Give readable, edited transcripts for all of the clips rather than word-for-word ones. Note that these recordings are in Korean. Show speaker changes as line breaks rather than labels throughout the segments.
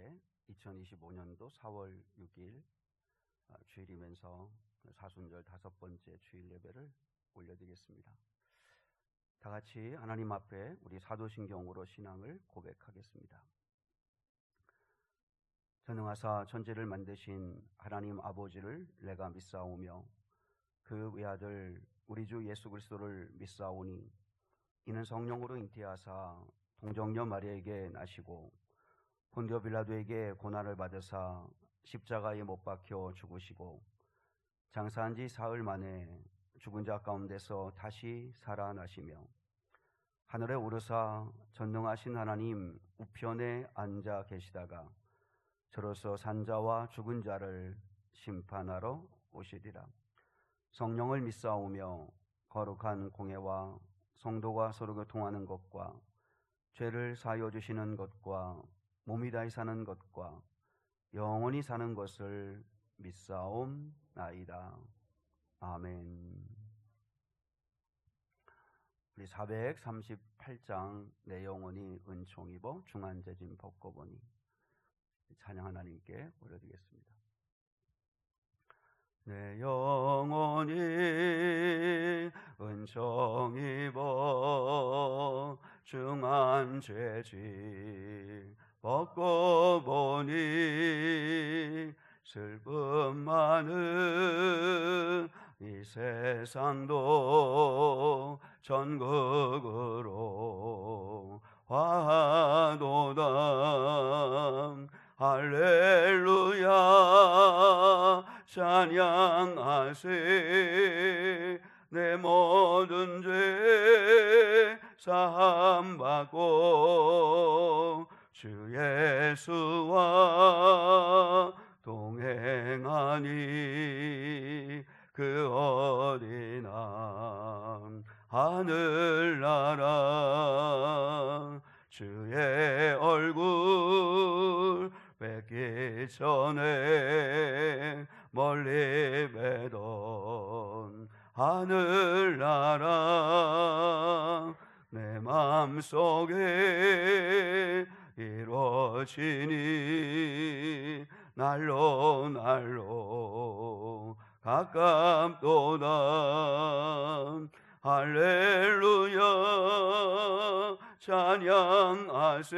함께 2025년도 4월 6일 주일이면서 사순절 5번째 주일 예배를 올려드리겠습니다. 다 같이 하나님 앞에 우리 사도신경으로 신앙을 고백하겠습니다. 전능하사 천지를 만드신 하나님 아버지를 내가 믿사오며 그 외아들 우리 주 예수 그리스도를 믿사오니 이는 성령으로 잉태하사 동정녀 마리아에게 나시고 본디오 빌라도에게 고난을 받으사 십자가에 못 박혀 죽으시고 장사한 지 사흘 만에 죽은 자 가운데서 다시 살아나시며 하늘에 오르사 전능하신 하나님 우편에 앉아 계시다가 저로서 산자와 죽은 자를 심판하러 오시리라. 성령을 믿사오며 거룩한 공회와 성도가 서로 교통하는 것과 죄를 사하여 주시는 것과 몸이 다히 사는 것과 영원히 사는 것을 믿사옵나이다. 아멘. 우리 438장 내 영혼이 은총 입어 중한재진 벗고 보니 찬양 하나님께 올려드리겠습니다. 내 영혼이 은총 입어 중한 죄짐 벗고 보니 슬픔 많은 이 세상도 전국으로 화도다. 할렐루야 찬양하세. 내 모든 죄 사함받고 주 예수와 동행하니 그 어디나 하늘나라. 주의 얼굴 뵙기 전에 멀리 뵈던 하늘나라. 내 맘속에 이루어지니 날로 날로 가깝도다. 할렐루야 찬양하세.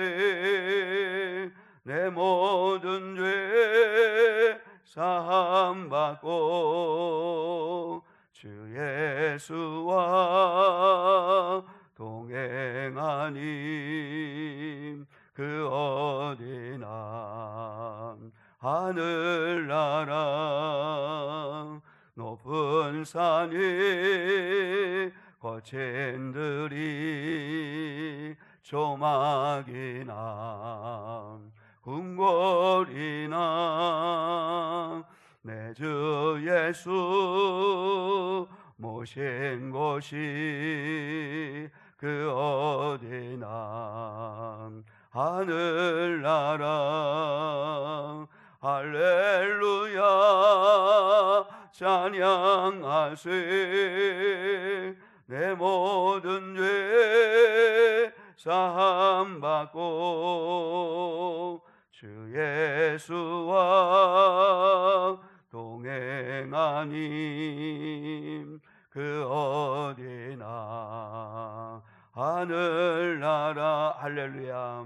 내 모든 죄 사함받고 주 예수와 동행하니 그 어디나 하늘나라. 높은 산이 거친 들이 조막이나 궁궐이나 내 주 예수 모신 곳이 그 어디나 하늘나라. 할렐루야 찬양하세. 내 모든 죄 사함받고 주 예수와 동행하니 그 어디나 하늘나라. 할렐루야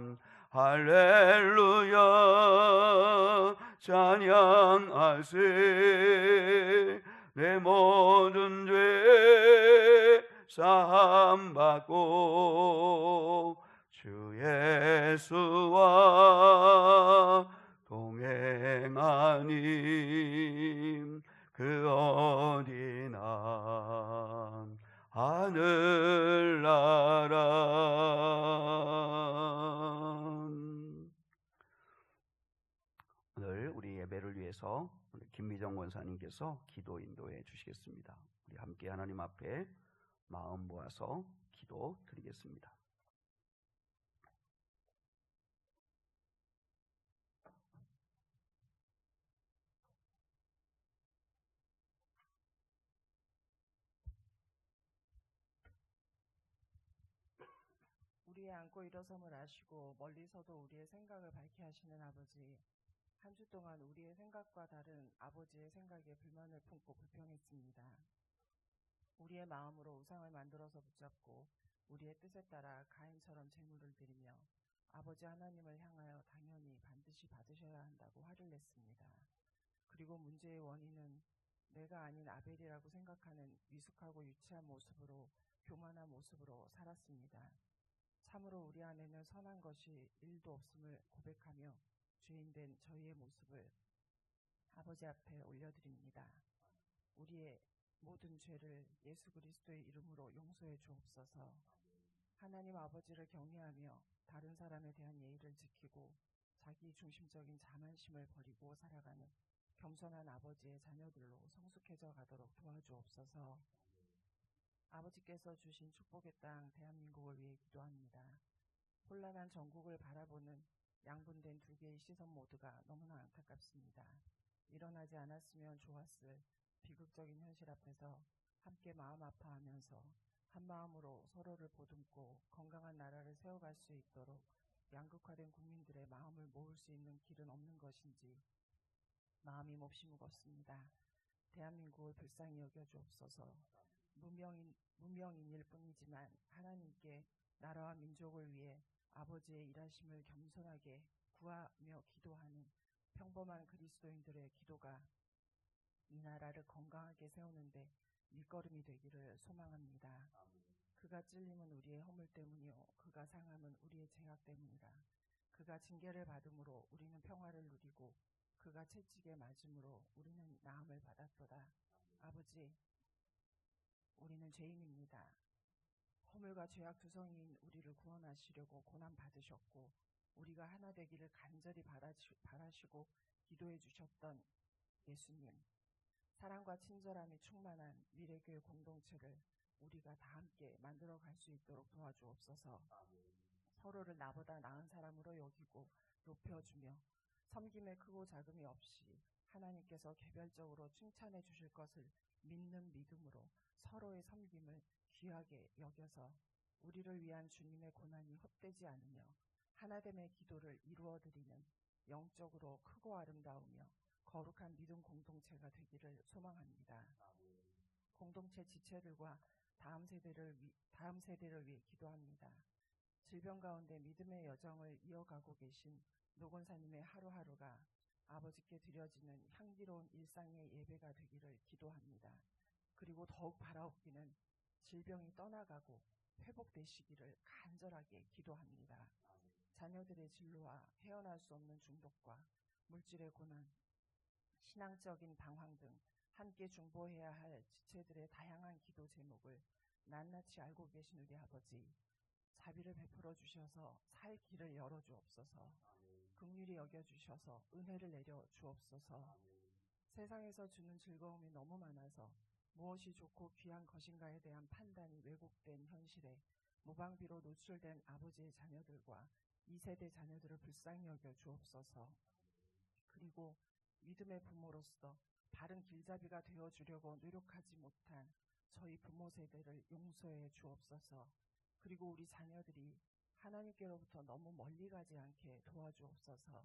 할렐루야 찬양하세. 내 모든 죄 사함받고 주 예수와 동행하니 그 어디나 하늘나라. 오늘 우리 예배를 위해서 김미정 원사님께서 기도 인도해 주시겠습니다. 우리 함께 하나님 앞에 마음 모아서 기도 드리겠습니다.
우리의 앉고 일어섬을 아시고 멀리서도 우리의 생각을 밝게 하시는 아버지, 한 주 동안 우리의 생각과 다른 아버지의 생각에 불만을 품고 불평했습니다. 우리의 마음으로 우상을 만들어서 붙잡고 우리의 뜻에 따라 가인처럼 제물을 드리며 아버지 하나님을 향하여 당연히 반드시 받으셔야 한다고 화를 냈습니다. 그리고 문제의 원인은 내가 아닌 아벨이라고 생각하는 미숙하고 유치한 모습으로, 교만한 모습으로 살았습니다. 참으로 우리 안에는 선한 것이 1도 없음을 고백하며 죄인된 저희의 모습을 아버지 앞에 올려드립니다. 우리의 모든 죄를 예수 그리스도의 이름으로 용서해 주옵소서. 하나님 아버지를 경외하며 다른 사람에 대한 예의를 지키고 자기 중심적인 자만심을 버리고 살아가는 겸손한 아버지의 자녀들로 성숙해져 가도록 도와주옵소서. 아버지께서 주신 축복의 땅 대한민국을 위해 기도합니다. 혼란한 전국을 바라보는 양분된 두 개의 시선 모두가 너무나 안타깝습니다. 일어나지 않았으면 좋았을 비극적인 현실 앞에서 함께 마음 아파하면서 한 마음으로 서로를 보듬고 건강한 나라를 세워갈 수 있도록 양극화된 국민들의 마음을 모을 수 있는 길은 없는 것인지 마음이 몹시 무겁습니다. 대한민국을 불쌍히 여겨주옵소서. 무명인일 뿐이지만 하나님께 나라와 민족을 위해 아버지의 일하심을 겸손하게 구하며 기도하는 평범한 그리스도인들의 기도가 이 나라를 건강하게 세우는데 밑거름이 되기를 소망합니다. 그가 찔림은 우리의 허물 때문이요 그가 상함은 우리의 죄악 때문이라. 그가 징계를 받음으로 우리는 평화를 누리고 그가 채찍에 맞음으로 우리는 나음을 받았도다. 아버지, 우리는 죄인입니다. 허물과 죄악 투성이인 우리를 구원하시려고 고난 받으셨고 우리가 하나 되기를 간절히 바라시고 기도해 주셨던 예수님, 사랑과 친절함이 충만한 미래교회 공동체를 우리가 다 함께 만들어갈 수 있도록 도와주옵소서. 서로를 나보다 나은 사람으로 여기고 높여주며 섬김의 크고 작음이 없이 하나님께서 개별적으로 칭찬해 주실 것을 믿는 믿음으로 서로의 섬김을 귀하게 여겨서 우리를 위한 주님의 고난이 헛되지 않으며 하나됨의 기도를 이루어드리는 영적으로 크고 아름다우며 거룩한 믿음 공동체가 되기를 소망합니다. 공동체 지체들과 다음 세대를 위해 기도합니다. 질병 가운데 믿음의 여정을 이어가고 계신 노건사님의 하루하루가 아버지께 드려지는 향기로운 일상의 예배가 되기를 기도합니다. 그리고 더욱 바라옵기는 질병이 떠나가고 회복되시기를 간절하게 기도합니다. 자녀들의 진로와 헤어날 수 없는 중독과 물질의 고난, 신앙적인 방황 등 함께 중보해야 할 지체들의 다양한 기도 제목을 낱낱이 알고 계신 우리 아버지, 자비를 베풀어 주셔서 살 길을 열어 주옵소서. 긍휼히 여겨 주셔서 은혜를 내려 주옵소서. 세상에서 주는 즐거움이 너무 많아서 무엇이 좋고 귀한 것인가에 대한 판단이 왜곡된 현실에 무방비로 노출된 아버지의 자녀들과 2세대 자녀들을 불쌍히 여겨 주옵소서. 그리고 믿음의 부모로서 바른 길잡이가 되어주려고 노력하지 못한 저희 부모 세대를 용서해 주옵소서. 그리고 우리 자녀들이 하나님께로부터 너무 멀리 가지 않게 도와주옵소서.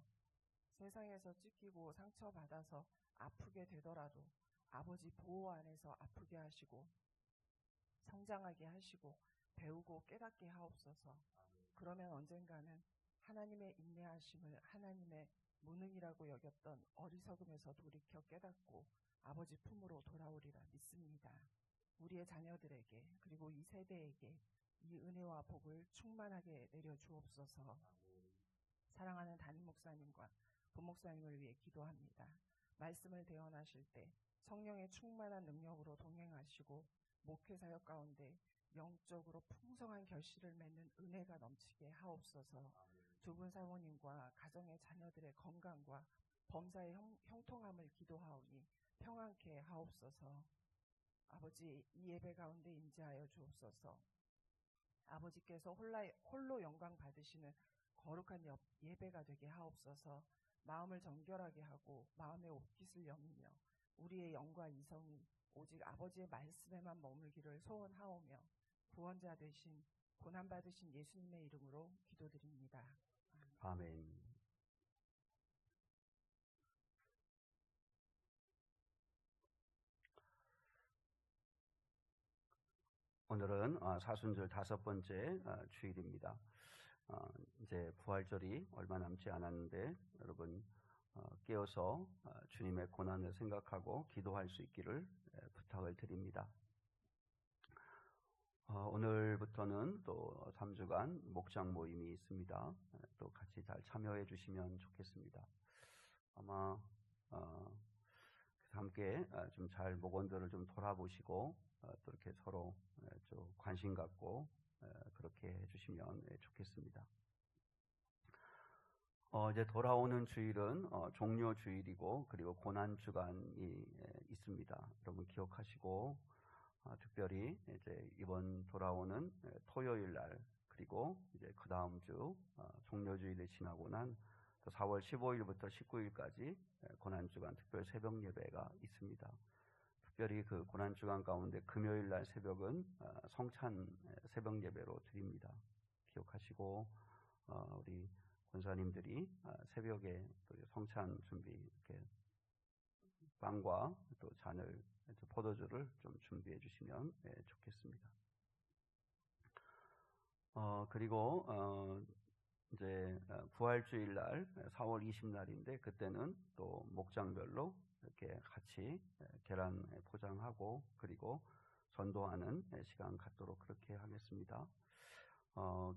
세상에서 찢기고 상처받아서 아프게 되더라도 아버지 보호 안에서 아프게 하시고 성장하게 하시고 배우고 깨닫게 하옵소서. 그러면 언젠가는 하나님의 인내하심을 하나님의 무능이라고 여겼던 어리석음에서 돌이켜 깨닫고 아버지 품으로 돌아오리라 믿습니다. 우리의 자녀들에게 그리고 이 세대에게 이 은혜와 복을 충만하게 내려 주옵소서. 사랑하는 담임 목사님과 부목사님을 위해 기도합니다. 말씀을 대언하실 때 성령의 충만한 능력으로 동행하시고 목회 사역 가운데 영적으로 풍성한 결실을 맺는 은혜가 넘치게 하옵소서. 두 분 사모님과 가정의 자녀들의 건강과 범사의 형통함을 기도하오니 평안케 하옵소서. 아버지, 이 예배 가운데 임재하여 주옵소서. 아버지께서 홀로 영광 받으시는 거룩한 예배가 되게 하옵소서. 마음을 정결하게 하고 마음의 옷깃을 여미며 우리의 영과 이성이 오직 아버지의 말씀에만 머물기를 소원하오며 구원자 되신 고난받으신 예수님의 이름으로 기도드립니다.
아멘. 오늘은 사순절 5번째 주일입니다. 이제 부활절이 얼마 남지 않았는데 여러분 깨어서 주님의 고난을 생각하고 기도할 수 있기를 부탁을 드립니다. 오늘부터는 또 3주간 목장 모임이 있습니다. 또 같이 잘 참여해 주시면 좋겠습니다. 아마 함께 좀 잘 목원들을 좀 돌아보시고 또 이렇게 서로 좀 관심 갖고 그렇게 해주시면 좋겠습니다. 이제 돌아오는 주일은 종료 주일이고 그리고 고난 주간이 있습니다. 여러분 기억하시고 특별히 이제 이번 돌아오는 토요일 날 그리고 이제 그 다음 주 종료 주일이 지나고 난 또 4월 15일부터 19일까지 고난 주간 특별 새벽 예배가 있습니다. 특별히 그 고난 주간 가운데 금요일 날 새벽은 성찬 새벽 예배로 드립니다. 기억하시고 우리 권사님들이 새벽에 성찬 준비 이렇게 빵과 또 잔을 포도주를 좀 준비해 주시면 좋겠습니다. 그리고 이제 부활주일 날 4월 20날인데 그때는 또 목장별로 이렇게 같이 계란 포장하고 그리고 전도하는 시간 갖도록 그렇게 하겠습니다.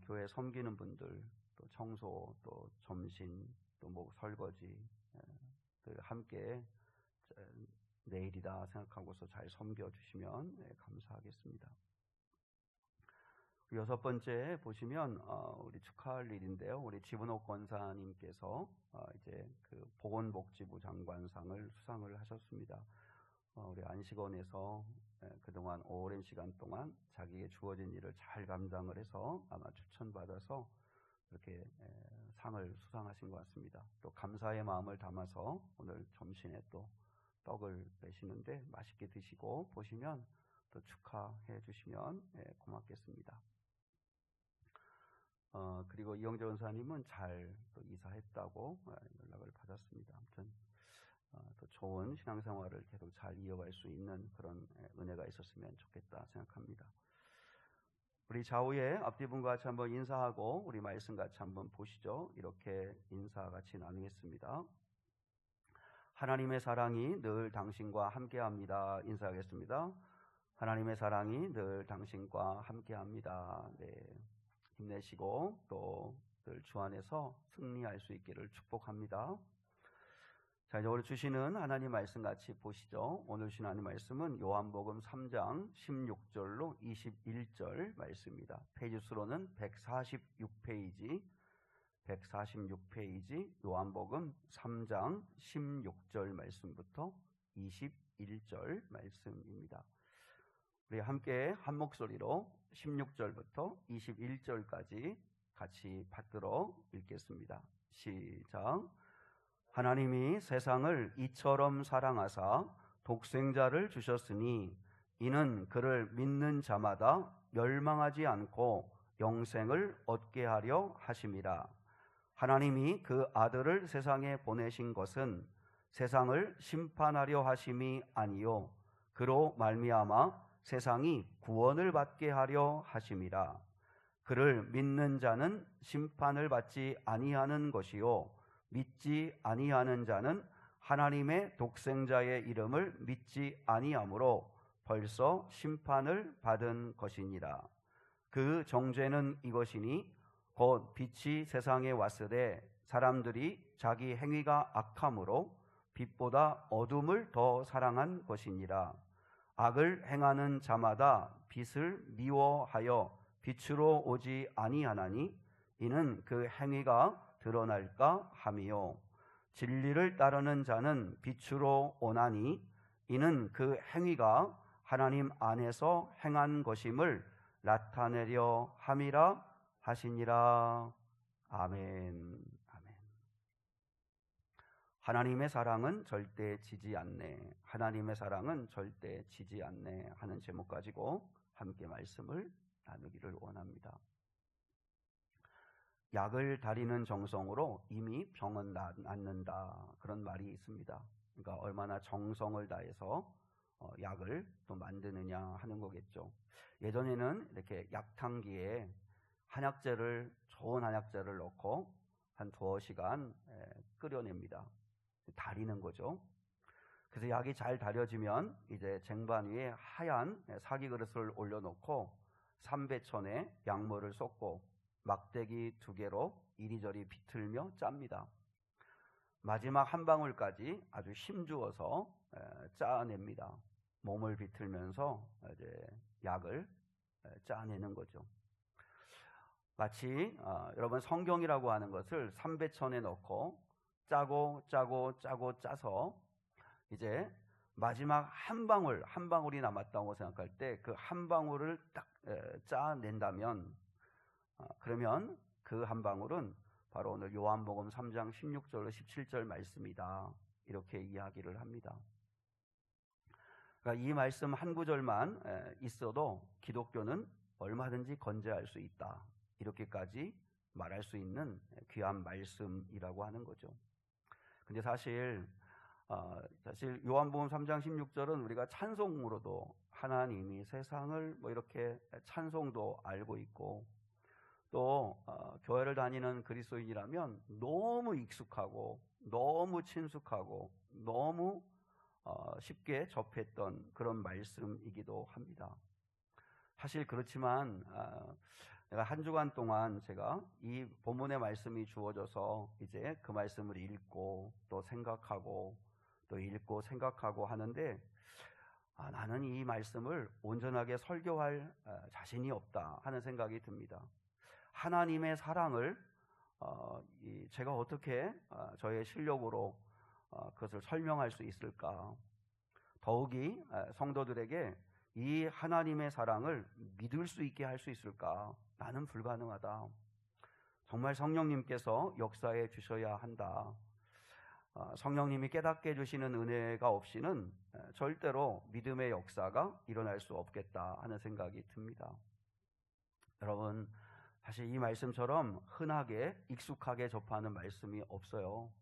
교회 섬기는 분들 또 청소 또 점심 또 뭐 설거지 함께 내일이다 생각하고서 잘 섬겨주시면 감사하겠습니다. 6번째 보시면 우리 축하할 일인데요. 우리 지분옥 권사님께서 이제 그 보건복지부 장관상을 수상을 하셨습니다. 우리 안식원에서 그동안 오랜 시간 동안 자기에게 주어진 일을 잘 감당을 해서 아마 추천받아서 이렇게 상을 수상하신 것 같습니다. 또 감사의 마음을 담아서 오늘 점심에 또 떡을 내시는데 맛있게 드시고 보시면 또 축하해 주시면 고맙겠습니다. 그리고 이영재 원사님은 잘 또 이사했다고 연락을 받았습니다. 아무튼 또 좋은 신앙생활을 계속 잘 이어갈 수 있는 그런 은혜가 있었으면 좋겠다 생각합니다. 우리 좌우에 앞뒤분과 같이 한번 인사하고 우리 말씀 같이 한번 보시죠. 이렇게 인사 같이 나누겠습니다. 하나님의 사랑이 늘 당신과 함께합니다. 인사하겠습니다. 하나님의 사랑이 늘 당신과 함께합니다. 네, 힘내시고 또 늘 주 안에서 승리할 수 있기를 축복합니다. 자, 이제 오늘 주시는 하나님 말씀 같이 보시죠. 오늘 주신 하나님 말씀은 요한복음 3장 16절로 21절 말씀입니다. 페이지 수로는 146페이지 요한복음 3장 16절 말씀부터 21절 말씀입니다. 우리 함께 한 목소리로 16절부터 21절까지 같이 받들어 읽겠습니다. 시작. 하나님이 세상을 이처럼 사랑하사 독생자를 주셨으니 이는 그를 믿는 자마다 멸망하지 않고 영생을 얻게 하려 하심이라. 하나님이 그 아들을 세상에 보내신 것은 세상을 심판하려 하심이 아니요 그로 말미암아 세상이 구원을 받게 하려 하심이라. 그를 믿는 자는 심판을 받지 아니하는 것이요 믿지 아니하는 자는 하나님의 독생자의 이름을 믿지 아니하므로 벌써 심판을 받은 것이니라. 그 정죄는 이것이니 곧 빛이 세상에 왔으되 사람들이 자기 행위가 악함으로 빛보다 어둠을 더 사랑한 것이니라. 악을 행하는 자마다 빛을 미워하여 빛으로 오지 아니하나니 이는 그 행위가 드러날까 함이요 진리를 따르는 자는 빛으로 오나니 이는 그 행위가 하나님 안에서 행한 것임을 나타내려 함이라 하시니라. 아멘. 아멘. 하나님의 사랑은 절대 지지 않네. 하나님의 사랑은 절대 지지 않네 하는 제목 가지고 함께 말씀을 나누기를 원합니다. 약을 다리는 정성으로 이미 병은 낫는다, 그런 말이 있습니다. 그러니까 얼마나 정성을 다해서 약을 또 만드느냐 하는 거겠죠. 예전에는 이렇게 약탕기에 좋은 한약재를 넣고 한 2시간 끓여냅니다. 다리는 거죠. 그래서 약이 잘 다려지면 이제 쟁반 위에 하얀 사기 그릇을 올려놓고 삼배천에 약물을 쏟고 막대기 2개로 이리저리 비틀며 짭니다. 마지막 한 방울까지 아주 힘주어서 짜냅니다. 몸을 비틀면서 이제 약을 짜내는 거죠. 마치 여러분, 성경이라고 하는 것을 삼배천에 넣고 짜고 짜서 이제 마지막 한 방울이 남았다고 생각할 때 그 한 방울을 딱 짜낸다면, 그러면 그 한 방울은 바로 오늘 요한복음 3장 16절로 17절 말씀이다, 이렇게 이야기를 합니다. 그러니까 이 말씀 한 구절만 있어도 기독교는 얼마든지 건재할 수 있다, 이렇게까지 말할 수 있는 귀한 말씀이라고 하는 거죠. 근데 사실 요한복음 3장 16절은 우리가 찬송으로도 하나님이 세상을 이렇게 찬송도 알고 있고, 또 교회를 다니는 그리스도인이라면 너무 익숙하고 너무 친숙하고 너무 쉽게 접했던 그런 말씀이기도 합니다. 사실 그렇지만 내가 한 주간 동안 제가 이 본문의 말씀이 주어져서 이제 그 말씀을 읽고 또 생각하고 또 읽고 생각하고 하는데, 나는 이 말씀을 온전하게 설교할 자신이 없다 하는 생각이 듭니다. 하나님의 사랑을 제가 어떻게 저의 실력으로 그것을 설명할 수 있을까? 더욱이 성도들에게 이 하나님의 사랑을 믿을 수 있게 할 수 있을까? 나는 불가능하다. 정말 성령님께서 역사해 주셔야 한다. 성령님이 깨닫게 해주시는 은혜가 없이는 절대로 믿음의 역사가 일어날 수 없겠다 하는 생각이 듭니다. 여러분, 사실 이 말씀처럼 흔하게 익숙하게 접하는 말씀이 없어요.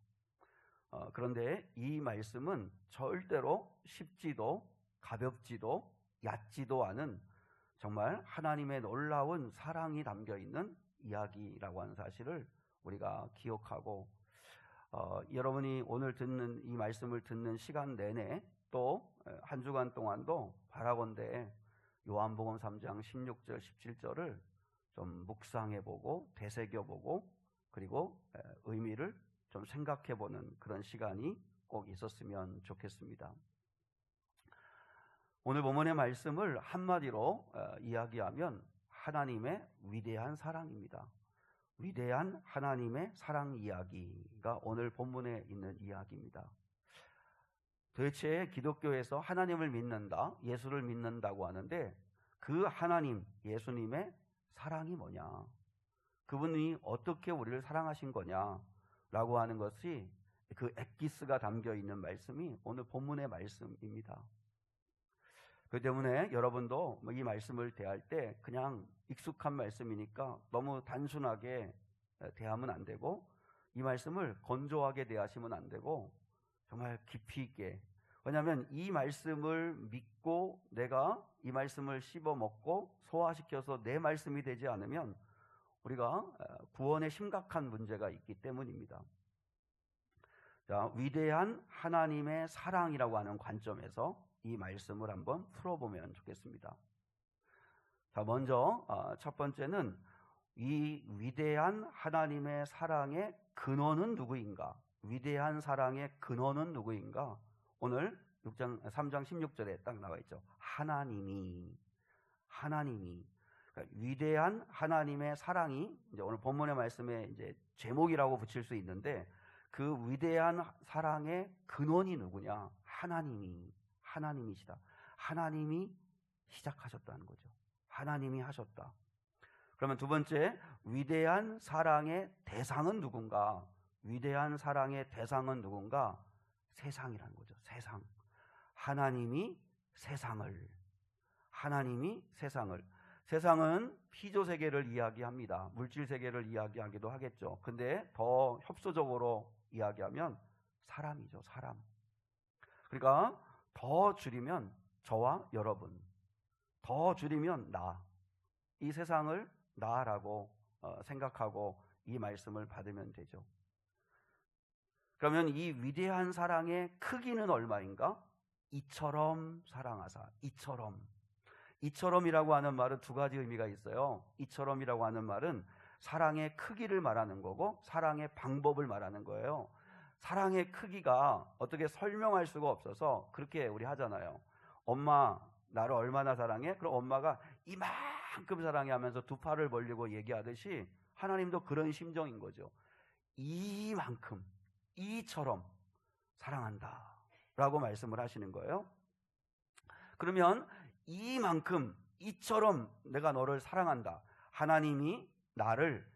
그런데 이 말씀은 절대로 쉽지도 가볍지도 얕지도 않은 정말 하나님의 놀라운 사랑이 담겨있는 이야기라고 하는 사실을 우리가 기억하고, 여러분이 오늘 듣는 이 말씀을 듣는 시간 내내 또 한 주간 동안도 바라건대 요한복음 3장 16절 17절을 좀 묵상해보고 되새겨보고 그리고 의미를 좀 생각해보는 그런 시간이 꼭 있었으면 좋겠습니다. 오늘 본문의 말씀을 한마디로 이야기하면 하나님의 위대한 사랑입니다. 위대한 하나님의 사랑 이야기가 오늘 본문에 있는 이야기입니다. 도대체 기독교에서 하나님을 믿는다, 예수를 믿는다고 하는데 그 하나님, 예수님의 사랑이 뭐냐? 그분이 어떻게 우리를 사랑하신 거냐라고 하는 것이 그 엑기스가 담겨 있는 말씀이 오늘 본문의 말씀입니다. 그 때문에 여러분도 이 말씀을 대할 때 그냥 익숙한 말씀이니까 너무 단순하게 대하면 안 되고, 이 말씀을 건조하게 대하시면 안 되고 정말 깊이 있게, 왜냐하면 이 말씀을 믿고 내가 이 말씀을 씹어 먹고 소화시켜서 내 말씀이 되지 않으면 우리가 구원에 심각한 문제가 있기 때문입니다. 자, 위대한 하나님의 사랑이라고 하는 관점에서 이 말씀을 한번 풀어보면 좋겠습니다. 자, 먼저 첫 번째는 이 위대한 하나님의 사랑의 근원은 누구인가? 위대한 사랑의 근원은 누구인가? 오늘 3장 16절에 딱 나와 있죠. 하나님이 그러니까 위대한 하나님의 사랑이 이제 오늘 본문의 말씀에 이제 제목이라고 붙일 수 있는데, 그 위대한 사랑의 근원이 누구냐? 하나님이시다. 하나님이 시작하셨다는 거죠. 하나님이 하셨다. 그러면 두 번째, 위대한 사랑의 대상은 누군가? 위대한 사랑의 대상은 누군가? 세상이라는 거죠. 세상. 하나님이 세상을 세상은 피조 세계를 이야기합니다. 물질 세계를 이야기하기도 하겠죠. 근데 더 협소적으로 이야기하면 사람이죠. 사람. 그러니까 더 줄이면 저와 여러분, 더 줄이면 나. 이 세상을 나라고 생각하고 이 말씀을 받으면 되죠. 그러면 이 위대한 사랑의 크기는 얼마인가? 이처럼 사랑하사. 이처럼이라고 하는 말은 두 가지 의미가 있어요. 이처럼이라고 하는 말은 사랑의 크기를 말하는 거고 사랑의 방법을 말하는 거예요. 사랑의 크기가 어떻게 설명할 수가 없어서 그렇게 우리 하잖아요. 엄마 나를 얼마나 사랑해? 그럼 엄마가 이만큼 사랑해 하면서 두 팔을 벌리고 얘기하듯이 하나님도 그런 심정인 거죠. 이만큼, 이처럼 사랑한다 라고 말씀을 하시는 거예요. 그러면 이만큼, 이처럼 내가 너를 사랑한다. 하나님이 나를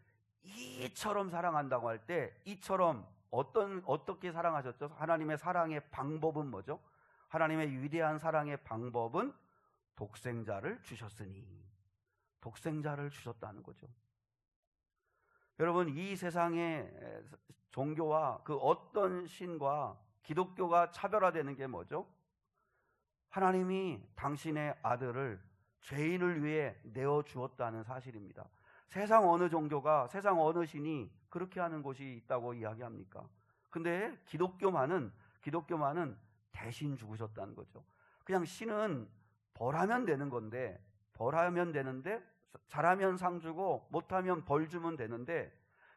이처럼 사랑한다고 할 때 이처럼 어떻게 사랑하셨죠? 하나님의 사랑의 방법은 뭐죠? 하나님의 위대한 사랑의 방법은 독생자를 주셨으니, 독생자를 주셨다는 거죠. 여러분, 이 세상의 종교와 그 어떤 신과 기독교가 차별화되는 게 뭐죠? 하나님이 당신의 아들을 죄인을 위해 내어주었다는 사실입니다. 세상 어느 종교가, 세상 어느 신이 그렇게 하는 곳이 있다고 이야기합니까? 근데 기독교만은 대신 죽으셨다는 거죠. 그냥 신은 벌하면 되는 건데, 벌하면 되는데, 잘하면 상 주고 못하면 벌 주면 되는데,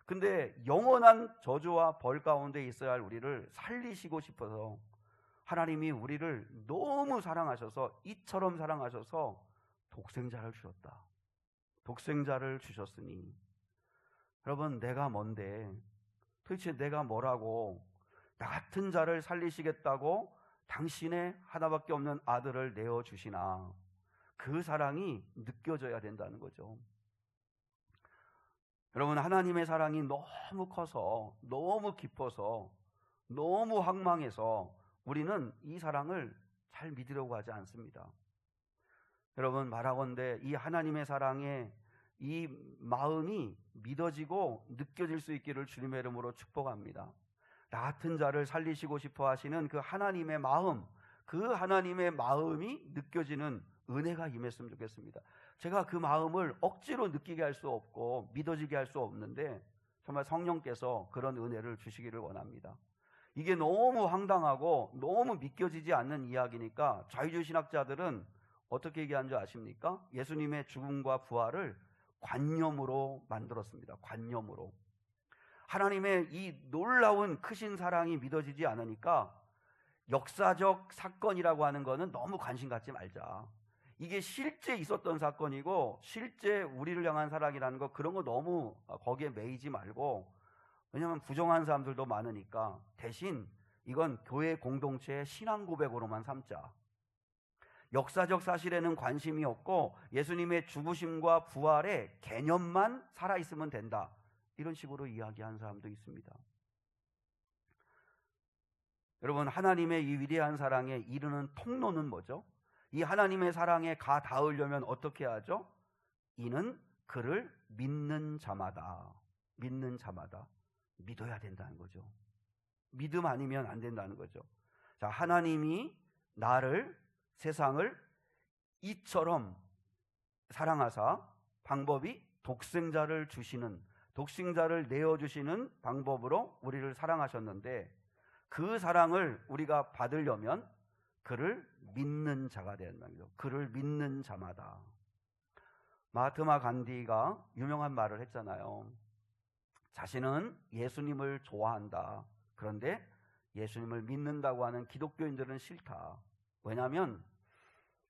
근데 영원한 저주와 벌 가운데 있어야 할 우리를 살리시고 싶어서 하나님이 우리를 너무 사랑하셔서, 이처럼 사랑하셔서 독생자를 주셨다. 독생자를 주셨으니, 여러분, 내가 뭔데, 도대체 내가 뭐라고 나 같은 자를 살리시겠다고 당신의 하나밖에 없는 아들을 내어주시나. 그 사랑이 느껴져야 된다는 거죠. 여러분, 하나님의 사랑이 너무 커서, 너무 깊어서, 너무 황망해서 우리는 이 사랑을 잘 믿으려고 하지 않습니다. 여러분, 말하건대 이 하나님의 사랑에 이 마음이 믿어지고 느껴질 수 있기를 주님의 이름으로 축복합니다. 나 같은 자를 살리시고 싶어 하시는 그 하나님의 마음, 그 하나님의 마음이 느껴지는 은혜가 임했으면 좋겠습니다. 제가 그 마음을 억지로 느끼게 할 수 없고 믿어지게 할 수 없는데 정말 성령께서 그런 은혜를 주시기를 원합니다. 이게 너무 황당하고 너무 믿겨지지 않는 이야기니까 좌이주 신학자들은 어떻게 얘기한 줄 아십니까? 예수님의 죽음과 부활을 관념으로 만들었습니다. 관념으로. 하나님의 이 놀라운 크신 사랑이 믿어지지 않으니까 역사적 사건이라고 하는 거는 너무 관심 갖지 말자. 이게 실제 있었던 사건이고 실제 우리를 향한 사랑이라는 거, 그런 거 너무 거기에 매이지 말고, 왜냐하면 부정한 사람들도 많으니까 대신 이건 교회 공동체의 신앙 고백으로만 삼자. 역사적 사실에는 관심이 없고 예수님의 죽으심과 부활의 개념만 살아있으면 된다. 이런 식으로 이야기한 사람도 있습니다. 여러분, 하나님의 이 위대한 사랑에 이르는 통로는 뭐죠? 이 하나님의 사랑에 가 닿으려면 어떻게 하죠? 이는 그를 믿는 자마다 믿어야 된다는 거죠. 믿음 아니면 안 된다는 거죠. 자, 하나님이 나를, 세상을 이처럼 사랑하사, 방법이 독생자를 내어주시는 방법으로 우리를 사랑하셨는데, 그 사랑을 우리가 받으려면 그를 믿는 자가 되어야 한다는 거죠. 그를 믿는 자마다. 마하트마 간디가 유명한 말을 했잖아요. 자신은 예수님을 좋아한다. 그런데 예수님을 믿는다고 하는 기독교인들은 싫다. 왜냐하면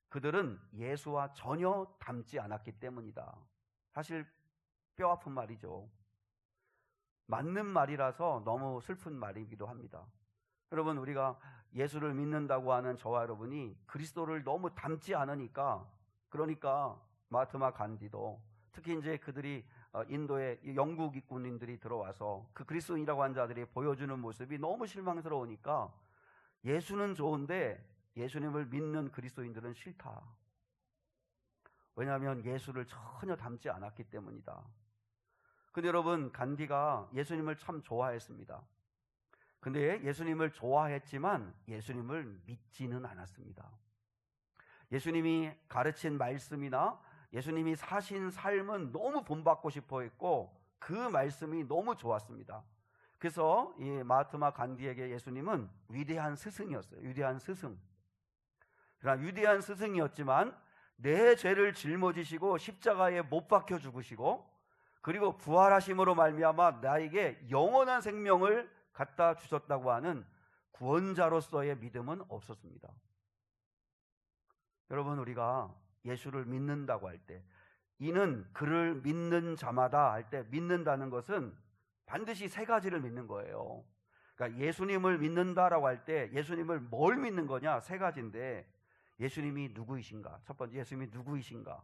그들은 예수와 전혀 닮지 않았기 때문이다. 사실 뼈아픈 말이죠. 맞는 말이라서 너무 슬픈 말이기도 합니다. 여러분, 우리가 예수를 믿는다고 하는 저와 여러분이 그리스도를 너무 닮지 않으니까, 그러니까 마하트마 간디도, 특히 이제 그들이 인도에 영국 군인들이 들어와서 그 그리스도인이라고 하는 자들이 보여주는 모습이 너무 실망스러우니까 예수는 좋은데 예수님을 믿는 그리스도인들은 싫다. 왜냐하면 예수를 전혀 닮지 않았기 때문이다. 근데 여러분, 간디가 예수님을 참 좋아했습니다. 근데 예수님을 좋아했지만 예수님을 믿지는 않았습니다. 예수님이 가르친 말씀이나 예수님이 사신 삶은 너무 본받고 싶어 했고 그 말씀이 너무 좋았습니다. 그래서 이 마하트마 간디에게 예수님은 위대한 스승이었어요. 위대한 스승. 그러나 위대한 스승이었지만 내 죄를 짊어지시고 십자가에 못 박혀 죽으시고 그리고 부활하심으로 말미암아 나에게 영원한 생명을 갖다 주셨다고 하는 구원자로서의 믿음은 없었습니다. 여러분, 우리가 예수를 믿는다고 할 때, 이는 그를 믿는 자마다 할 때 믿는다는 것은 반드시 세 가지를 믿는 거예요. 그러니까 예수님을 믿는다라고 할 때 예수님을 뭘 믿는 거냐? 세 가지인데, 예수님이 누구이신가? 첫 번째, 예수님이 누구이신가?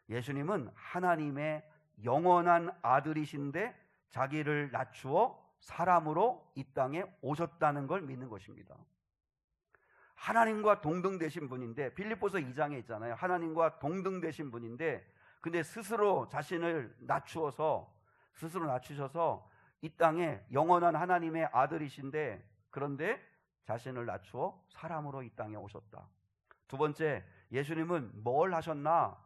예수님은 하나님의 영원한 아들이신데 자기를 낮추어 사람으로 이 땅에 오셨다는 걸 믿는 것입니다. 하나님과 동등되신 분인데, 빌립보서 2장에 있잖아요. 하나님과 동등되신 분인데 근데 스스로 자신을 낮추셔서 이 땅에 영원한 하나님의 아들이신데 그런데 자신을 낮추어 사람으로 이 땅에 오셨다. 두 번째, 예수님은 뭘 하셨나?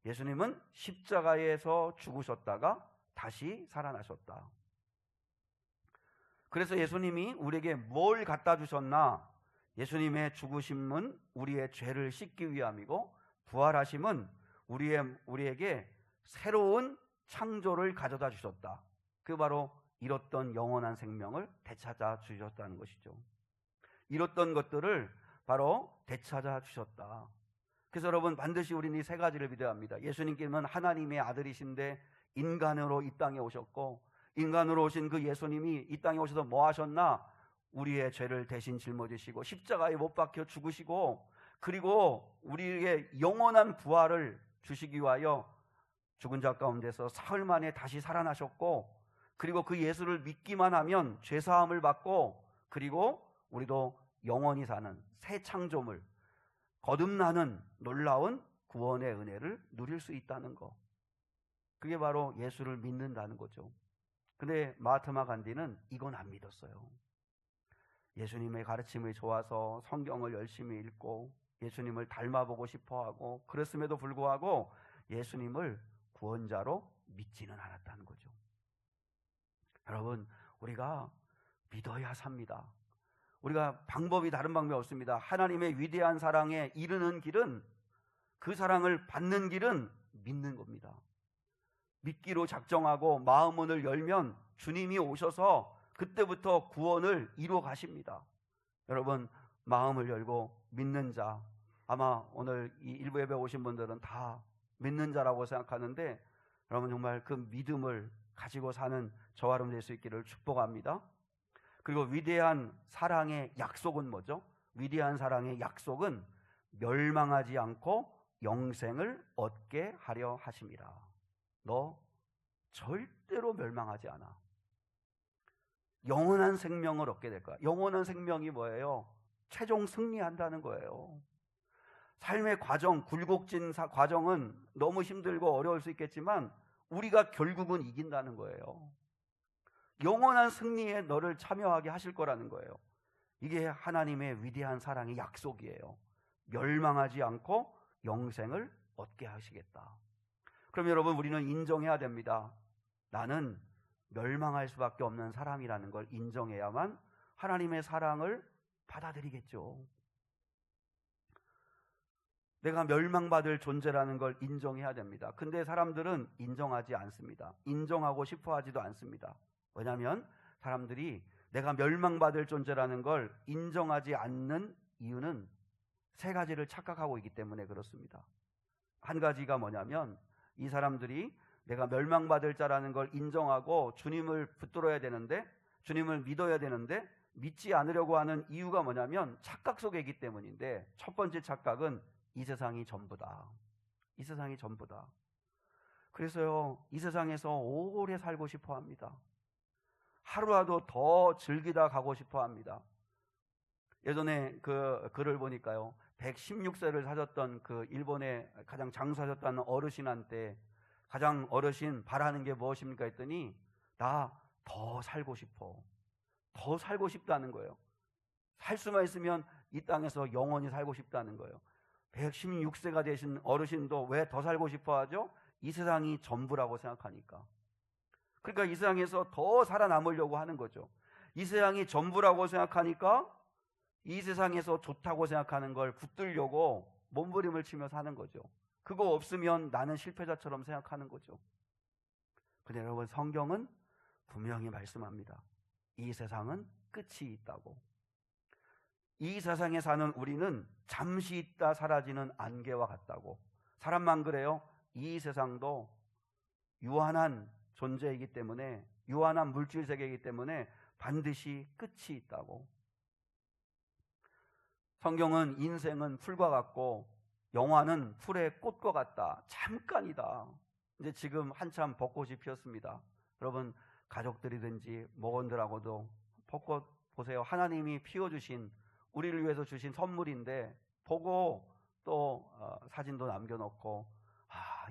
예수님은 십자가에서 죽으셨다가 다시 살아나셨다. 그래서 예수님이 우리에게 뭘 갖다 주셨나? 예수님의 죽으심은 우리의 죄를 씻기 위함이고 부활하심은 우리에게 새로운 창조를 가져다 주셨다. 그 바로 잃었던 영원한 생명을 되찾아 주셨다는 것이죠. 잃었던 것들을 바로 되찾아 주셨다. 그래서 여러분, 반드시 우리는 이 세 가지를 믿어야 합니다. 예수님께는 하나님의 아들이신데 인간으로 이 땅에 오셨고, 인간으로 오신 그 예수님이 이 땅에 오셔서 뭐 하셨나? 우리의 죄를 대신 짊어지시고 십자가에 못 박혀 죽으시고 그리고 우리에게 영원한 부활을 주시기 위하여 죽은 자 가운데서 사흘 만에 다시 살아나셨고, 그리고 그 예수를 믿기만 하면 죄사함을 받고 그리고 우리도 영원히 사는 새 창조물, 거듭나는 놀라운 구원의 은혜를 누릴 수 있다는 것, 그게 바로 예수를 믿는다는 거죠. 근데 마하트마 간디는 이건 안 믿었어요. 예수님의 가르침이 좋아서 성경을 열심히 읽고 예수님을 닮아보고 싶어하고 그랬음에도 불구하고 예수님을 구원자로 믿지는 않았다는 거죠. 여러분, 우리가 믿어야 삽니다. 우리가 다른 방법이 없습니다. 하나님의 위대한 사랑에 이르는 길은, 그 사랑을 받는 길은 믿는 겁니다. 믿기로 작정하고 마음문을 열면 주님이 오셔서 그때부터 구원을 이루어 가십니다. 여러분, 마음을 열고 믿는 자, 아마 오늘 이 일부 예배 오신 분들은 다 믿는 자라고 생각하는데 여러분, 정말 그 믿음을 가지고 사는 저와 여러분 될 수 있기를 축복합니다. 그리고 위대한 사랑의 약속은 뭐죠? 위대한 사랑의 약속은 멸망하지 않고 영생을 얻게 하려 하심이라. 너 절대로 멸망하지 않아. 영원한 생명을 얻게 될 거야. 영원한 생명이 뭐예요? 최종 승리한다는 거예요. 삶의 과정, 굴곡진 과정은 너무 힘들고 어려울 수 있겠지만 우리가 결국은 이긴다는 거예요. 영원한 승리에 너를 참여하게 하실 거라는 거예요. 이게 하나님의 위대한 사랑의 약속이에요. 멸망하지 않고 영생을 얻게 하시겠다. 그럼 여러분, 우리는 인정해야 됩니다. 나는 멸망할 수밖에 없는 사람이라는 걸 인정해야만 하나님의 사랑을 받아들이겠죠. 내가 멸망받을 존재라는 걸 인정해야 됩니다. 근데 사람들은 인정하지 않습니다. 인정하고 싶어 하지도 않습니다. 왜냐하면 사람들이 내가 멸망받을 존재라는 걸 인정하지 않는 이유는 세 가지를 착각하고 있기 때문에 그렇습니다. 한 가지가 뭐냐면, 이 사람들이 내가 멸망받을 자라는 걸 인정하고 주님을 붙들어야 되는데, 주님을 믿어야 되는데 믿지 않으려고 하는 이유가 뭐냐면 착각 속에 있기 때문인데, 첫 번째 착각은 이 세상이 전부다. 이 세상이 전부다. 그래서요, 이 세상에서 오래 살고 싶어 합니다. 하루라도 더 즐기다 가고 싶어 합니다. 예전에 그 글을 보니까요, 116세를 사셨던 그 일본의 가장 장수하셨다는 어르신한테 가장 어르신 바라는 게 무엇입니까 했더니 나 더 살고 싶어. 더 살고 싶다는 거예요. 살 수만 있으면 이 땅에서 영원히 살고 싶다는 거예요. 116세가 되신 어르신도 왜 더 살고 싶어 하죠? 이 세상이 전부라고 생각하니까. 그러니까 이 세상에서 더 살아남으려고 하는 거죠. 이 세상이 전부라고 생각하니까 이 세상에서 좋다고 생각하는 걸 붙들려고 몸부림을 치며 사는 거죠. 그거 없으면 나는 실패자처럼 생각하는 거죠. 근데 여러분, 성경은 분명히 말씀합니다. 이 세상은 끝이 있다고. 이 세상에 사는 우리는 잠시 있다 사라지는 안개와 같다고. 사람만 그래요. 이 세상도 유한한 존재이기 때문에, 유한한 물질 세계이기 때문에 반드시 끝이 있다고. 성경은 인생은 풀과 같고 영화는 풀의 꽃과 같다. 잠깐이다. 이제 지금 한참 벚꽃이 피었습니다. 여러분, 가족들이든지 목원들하고도 벚꽃 보세요. 하나님이 피워주신, 우리를 위해서 주신 선물인데 보고 또 사진도 남겨놓고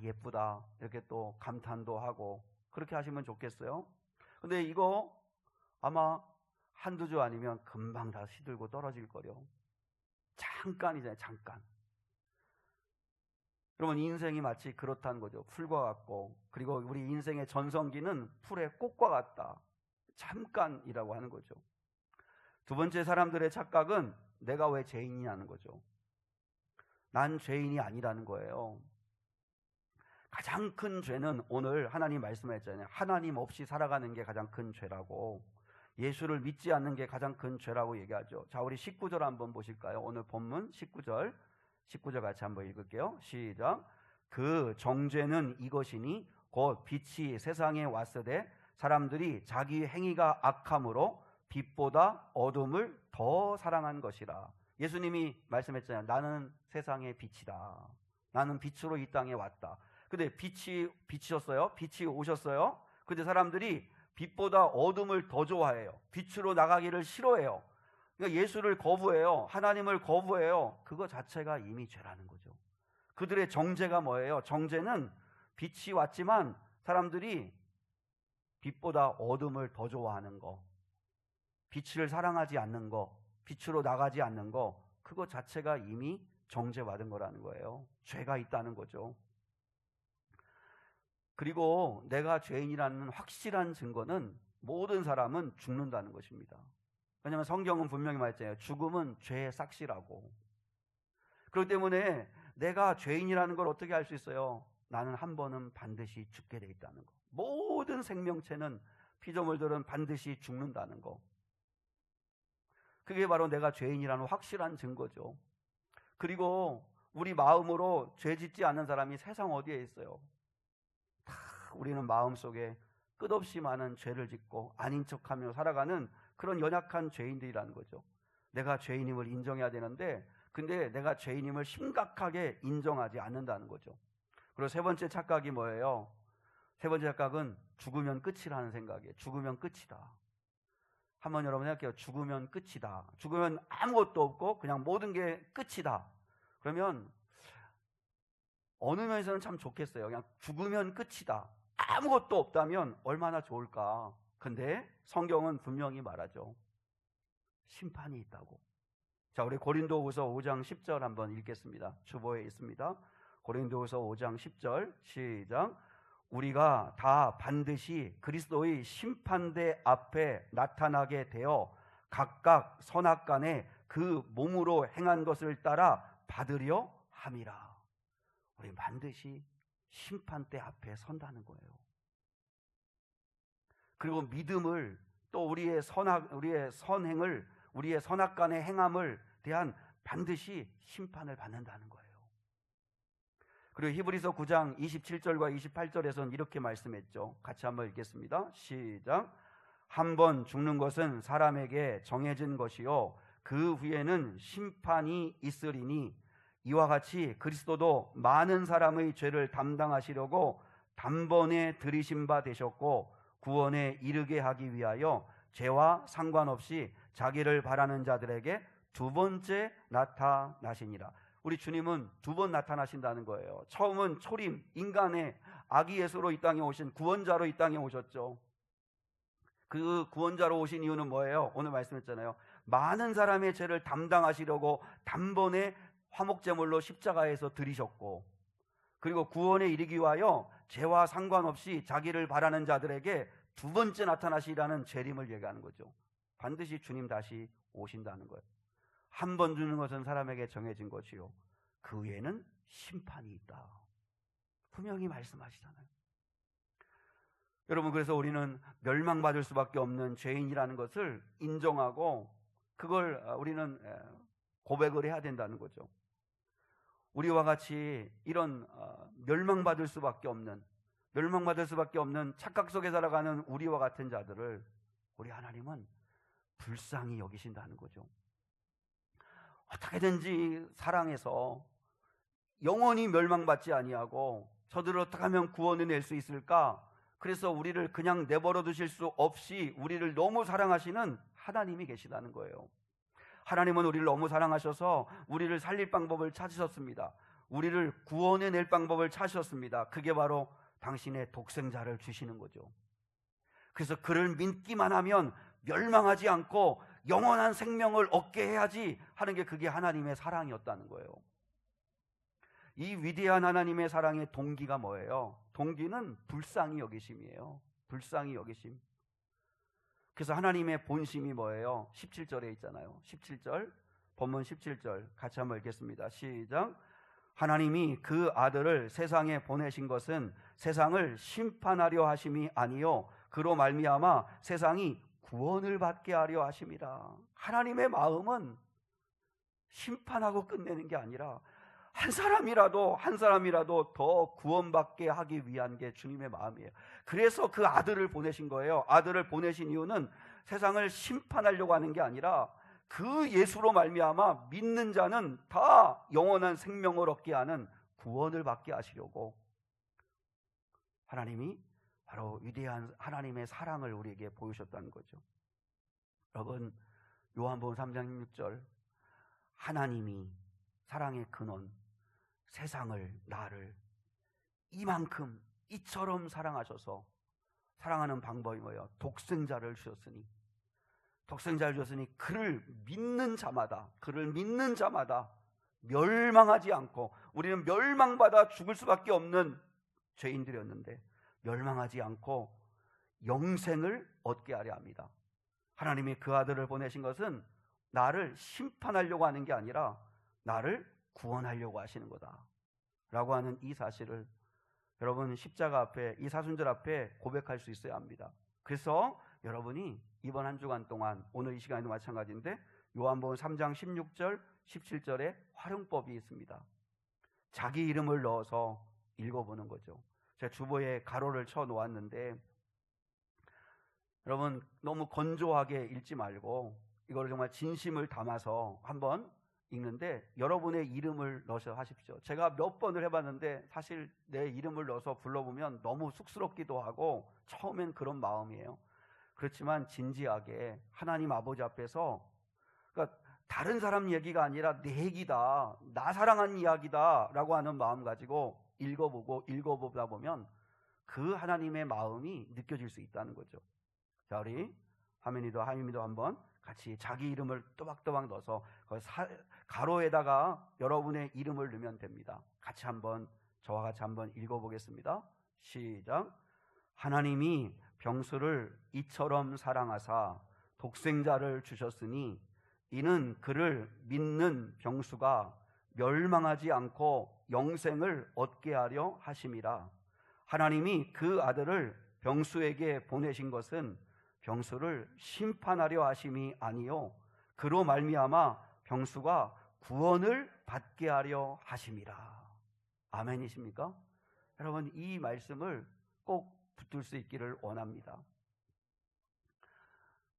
예쁘다 이렇게 또 감탄도 하고 그렇게 하시면 좋겠어요. 근데 이거 아마 한두 주 아니면 금방 다 시들고 떨어질 거려. 잠깐이잖아요. 잠깐. 여러분, 인생이 마치 그렇다는 거죠. 풀과 같고, 그리고 우리 인생의 전성기는 풀의 꽃과 같다. 잠깐이라고 하는 거죠. 두 번째, 사람들의 착각은 내가 왜 죄인이냐는 거죠. 난 죄인이 아니라는 거예요. 가장 큰 죄는 오늘 하나님 말씀하셨잖아요. 하나님 없이 살아가는 게 가장 큰 죄라고, 예수를 믿지 않는 게 가장 큰 죄라고 얘기하죠. 자, 우리 19절 한번 보실까요? 오늘 본문 19절 같이 한번 읽을게요. 시작. 그 정죄는 이것이니 곧 빛이 세상에 왔으되 사람들이 자기 행위가 악함으로 빛보다 어둠을 더 사랑한 것이라. 예수님이 말씀했잖아요. 나는 세상의 빛이다. 나는 빛으로 이 땅에 왔다. 근데 빛이셨어요. 빛이 오셨어요. 근데 사람들이 빛보다 어둠을 더 좋아해요. 빛으로 나가기를 싫어해요. 그러니까 예수를 거부해요. 하나님을 거부해요. 그거 자체가 이미 죄라는 거죠. 그들의 정죄가 뭐예요? 정죄는 빛이 왔지만 사람들이 빛보다 어둠을 더 좋아하는 거, 빛을 사랑하지 않는 거, 빛으로 나가지 않는 거, 그거 자체가 이미 정죄받은 거라는 거예요. 죄가 있다는 거죠. 그리고 내가 죄인이라는 확실한 증거는 모든 사람은 죽는다는 것입니다. 왜냐하면 성경은 분명히 말했잖아요. 죽음은 죄의 삭시라고. 그렇기 때문에 내가 죄인이라는 걸 어떻게 알 수 있어요? 나는 한 번은 반드시 죽게 돼 있다는 거. 모든 생명체는, 피조물들은 반드시 죽는다는 거. 그게 바로 내가 죄인이라는 확실한 증거죠. 그리고 우리 마음으로 죄 짓지 않는 사람이 세상 어디에 있어요? 다 우리는 마음속에 끝없이 많은 죄를 짓고 아닌 척하며 살아가는 그런 연약한 죄인들이라는 거죠. 내가 죄인임을 인정해야 되는데, 근데 내가 죄인임을 심각하게 인정하지 않는다는 거죠. 그리고 세 번째 착각이 뭐예요? 세 번째 착각은 죽으면 끝이라는 생각이에요. 죽으면 끝이다. 한번 여러분 생각해요. 죽으면 끝이다. 죽으면 아무것도 없고 그냥 모든 게 끝이다. 그러면 어느 면에서는 참 좋겠어요. 그냥 죽으면 끝이다. 아무것도 없다면 얼마나 좋을까. 근데 성경은 분명히 말하죠. 심판이 있다고. 자, 우리 고린도후서 5장 10절 한번 읽겠습니다. 주보에 있습니다. 고린도후서 5장 10절 시작. 우리가 다 반드시 그리스도의 심판대 앞에 나타나게 되어 각각 선악간에 그 몸으로 행한 것을 따라 받으려 함이라. 우리 반드시 심판대 앞에 선다는 거예요. 그리고 믿음을, 또 우리의 선행을, 우리의 선악간의 행함을 대한 반드시 심판을 받는다는 거예요. 그리고 히브리서 9장 27절과 28절에서는 이렇게 말씀했죠. 같이 한번 읽겠습니다. 시작. 한 번 죽는 것은 사람에게 정해진 것이요 그 후에는 심판이 있으리니 이와 같이 그리스도도 많은 사람의 죄를 담당하시려고 단번에 들이신 바 되셨고 구원에 이르게 하기 위하여 죄와 상관없이 자기를 바라는 자들에게 두 번째 나타나시니라. 우리 주님은 두 번 나타나신다는 거예요. 처음은 초림, 인간의 아기 예수로 이 땅에 오신 구원자로 이 땅에 오셨죠. 그 구원자로 오신 이유는 뭐예요? 오늘 말씀했잖아요. 많은 사람의 죄를 담당하시려고 단번에 화목제물로 십자가에서 들이셨고, 그리고 구원에 이르기 위하여 죄와 상관없이 자기를 바라는 자들에게 두 번째 나타나시라는 재림을 얘기하는 거죠. 반드시 주님 다시 오신다는 거예요. 한 번 주는 것은 사람에게 정해진 것이요, 그 외에는 심판이 있다. 분명히 말씀하시잖아요. 여러분, 그래서 우리는 멸망받을 수밖에 없는 죄인이라는 것을 인정하고 그걸 우리는 고백을 해야 된다는 거죠. 우리와 같이 이런 멸망받을 수밖에 없는 착각 속에 살아가는 우리와 같은 자들을 우리 하나님은 불쌍히 여기신다는 거죠. 어떻게든지 사랑해서 영원히 멸망받지 아니하고 저들을 어떻게 하면 구원을 낼 수 있을까? 그래서 우리를 그냥 내버려 두실 수 없이 우리를 너무 사랑하시는 하나님이 계시다는 거예요. 하나님은 우리를 너무 사랑하셔서 우리를 살릴 방법을 찾으셨습니다. 우리를 구원해 낼 방법을 찾으셨습니다. 그게 바로 당신의 독생자를 주시는 거죠. 그래서 그를 믿기만 하면 멸망하지 않고 영원한 생명을 얻게 해야지 하는 게 그게 하나님의 사랑이었다는 거예요. 이 위대한 하나님의 사랑의 동기가 뭐예요? 동기는 불쌍히 여기심이에요. 불쌍히 여기심. 그래서 하나님의 본심이 뭐예요? 17절에 있잖아요. 17절, 본문 17절 같이 한번 읽겠습니다. 시작. 하나님이 그 아들을 세상에 보내신 것은 세상을 심판하려 하심이 아니요 그로 말미암아 세상이 구원을 받게 하려 하심이라. 하나님의 마음은 심판하고 끝내는 게 아니라 한 사람이라도 더 구원받게 하기 위한 게 주님의 마음이에요. 그래서 그 아들을 보내신 거예요. 아들을 보내신 이유는 세상을 심판하려고 하는 게 아니라 그 예수로 말미암아 믿는 자는 다 영원한 생명을 얻게 하는 구원을 받게 하시려고 하나님이 바로 위대한 하나님의 사랑을 우리에게 보여주셨다는 거죠. 여러분, 요한복음 3장 16절, 하나님이 사랑의 근원, 세상을, 나를 이만큼 이처럼 사랑하셔서, 사랑하는 방법이 뭐예요? 독생자를 주셨으니 그를 믿는 자마다 멸망하지 않고, 우리는 멸망받아 죽을 수밖에 없는 죄인들이었는데 멸망하지 않고 영생을 얻게 하려 합니다. 하나님이 그 아들을 보내신 것은 나를 심판하려고 하는 게 아니라 나를 구원하려고 하시는 거다 라고 하는 이 사실을 여러분 십자가 앞에, 이 사순절 앞에 고백할 수 있어야 합니다. 그래서 여러분이 이번 한 주간 동안, 오늘 이 시간에도 마찬가지인데 요한복음 3장 16절 17절에 활용법이 있습니다. 자기 이름을 넣어서 읽어보는 거죠. 제가 주보에 가로를 쳐 놓았는데 여러분 너무 건조하게 읽지 말고 이걸 정말 진심을 담아서 한번 읽는데 여러분의 이름을 넣어서 하십시오. 제가 몇 번을 해봤는데 사실 내 이름을 넣어서 불러보면 너무 쑥스럽기도 하고 처음엔 그런 마음이에요. 그렇지만 진지하게 하나님 아버지 앞에서, 그러니까 다른 사람 얘기가 아니라 내 얘기다, 나 사랑한 이야기다 라고 하는 마음 가지고 읽어보다 보면 그 하나님의 마음이 느껴질 수 있다는 거죠. 자, 우리 하민이도 한번 같이 자기 이름을 또박또박 넣어서 가로에다가 여러분의 이름을 넣으면 됩니다. 같이 한번, 저와 같이 한번 읽어보겠습니다. 시작. 하나님이 병수를 이처럼 사랑하사 독생자를 주셨으니 이는 그를 믿는 병수가 멸망하지 않고 영생을 얻게 하려 하심이라. 하나님이 그 아들을 병수에게 보내신 것은 병수를 심판하려 하심이 아니요 그로 말미암아 병수가 구원을 받게 하려 하심이라. 아멘이십니까? 여러분, 이 말씀을 꼭 붙들 수 있기를 원합니다.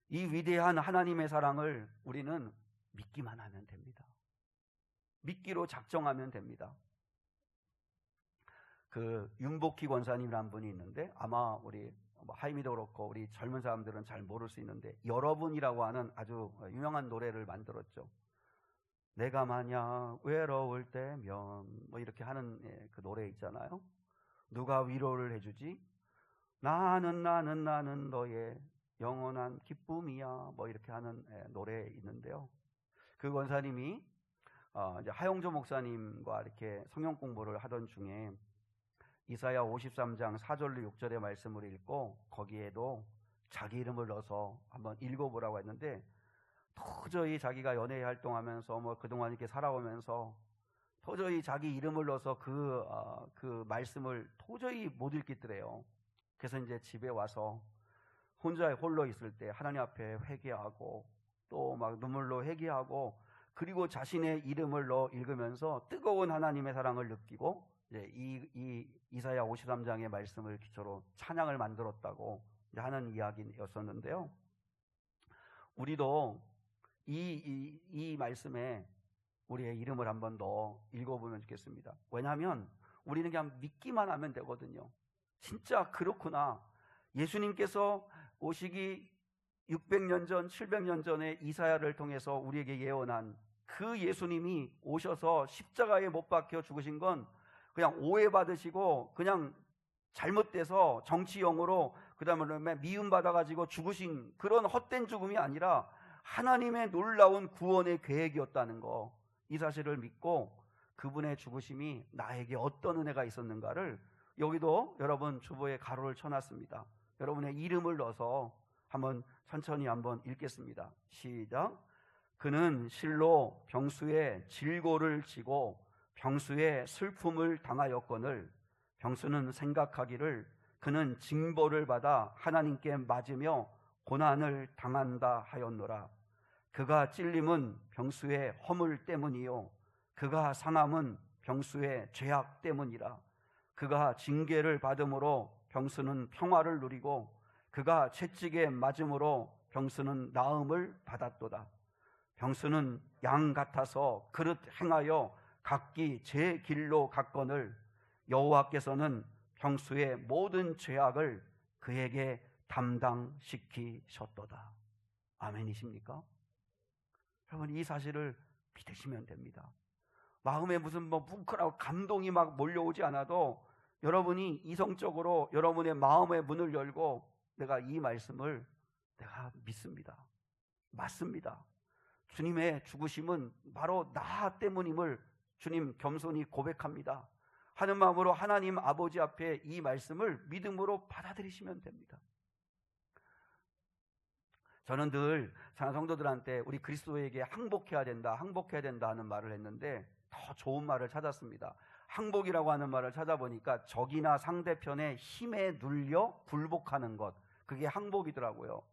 이 위대한 하나님의 사랑을 우리는 믿기만 하면 됩니다. 믿기로 작정하면 됩니다. 그 윤복희 권사님이라는 분이 있는데 아마 우리 하이미도 그렇고 우리 젊은 사람들은 잘 모를 수 있는데 여러분이라고 하는 아주 유명한 노래를 만들었죠. 내가 만약 외로울 때면 뭐 이렇게 하는 그 노래 있잖아요. 누가 위로를 해주지? 나는 너의 영원한 기쁨이야. 뭐 이렇게 하는 노래 있는데요. 그 권사님이 이제 하용조 목사님과 이렇게 성경 공부를 하던 중에 이사야 53장 4절로 6절의 말씀을 읽고 거기에도 자기 이름을 넣어서 한번 읽어보라고 했는데 도저히 자기가 연예 활동하면서 뭐 그동안 이렇게 살아오면서 도저히 자기 이름을 넣어서 그 말씀을 도저히 못 읽겠더래요. 그래서 이제 집에 와서 혼자 홀로 있을 때 하나님 앞에 회개하고 또 막 눈물로 회개하고 그리고 자신의 이름을 넣어 읽으면서 뜨거운 하나님의 사랑을 느끼고 이제 이 이사야 53장의 말씀을 기초로 찬양을 만들었다고 하는 이야기였었는데요. 우리도 이 말씀에 우리의 이름을 한번 더 읽어보면 좋겠습니다. 왜냐하면 우리는 그냥 믿기만 하면 되거든요. 진짜 그렇구나. 예수님께서 오시기 600년 전, 700년 전에 이사야를 통해서 우리에게 예언한 그 예수님이 오셔서 십자가에 못 박혀 죽으신 건 그냥 오해받으시고 그냥 잘못돼서 정치용으로 그 다음에 미움받아가지고 죽으신 그런 헛된 죽음이 아니라 하나님의 놀라운 구원의 계획이었다는 거, 이 사실을 믿고 그분의 죽으심이 나에게 어떤 은혜가 있었는가를 여기도 여러분 주보에 가로를 쳐놨습니다. 여러분의 이름을 넣어서 한번 천천히 한번 읽겠습니다. 시작. 그는 실로 병수의 질고를 지고 병수의 슬픔을 당하였거늘 병수는 생각하기를 그는 징벌을 받아 하나님께 맞으며 고난을 당한다 하였노라. 그가 찔림은 병수의 허물 때문이요 그가 상함은 병수의 죄악 때문이라. 그가 징계를 받음으로 병수는 평화를 누리고 그가 채찍에 맞음으로 병수는 나음을 받았도다. 병수는 양 같아서 그릇 행하여 각기 제 길로 갔거늘 여호와께서는 병수의 모든 죄악을 그에게 담당시키셨도다. 아멘이십니까? 여러분, 이 사실을 믿으시면 됩니다. 마음에 무슨 뭉클하고 감동이 막 몰려오지 않아도 여러분이 이성적으로 여러분의 마음의 문을 열고 내가 이 말씀을 내가 믿습니다. 맞습니다. 주님의 죽으심은 바로 나 때문임을 주님 겸손히 고백합니다 하는 마음으로 하나님 아버지 앞에 이 말씀을 믿음으로 받아들이시면 됩니다. 저는 늘 성도들한테 우리 그리스도에게 항복해야 된다 하는 말을 했는데 더 좋은 말을 찾았습니다. 항복이라고 하는 말을 찾아보니까 적이나 상대편의 힘에 눌려 굴복하는 것, 그게 항복이더라고요.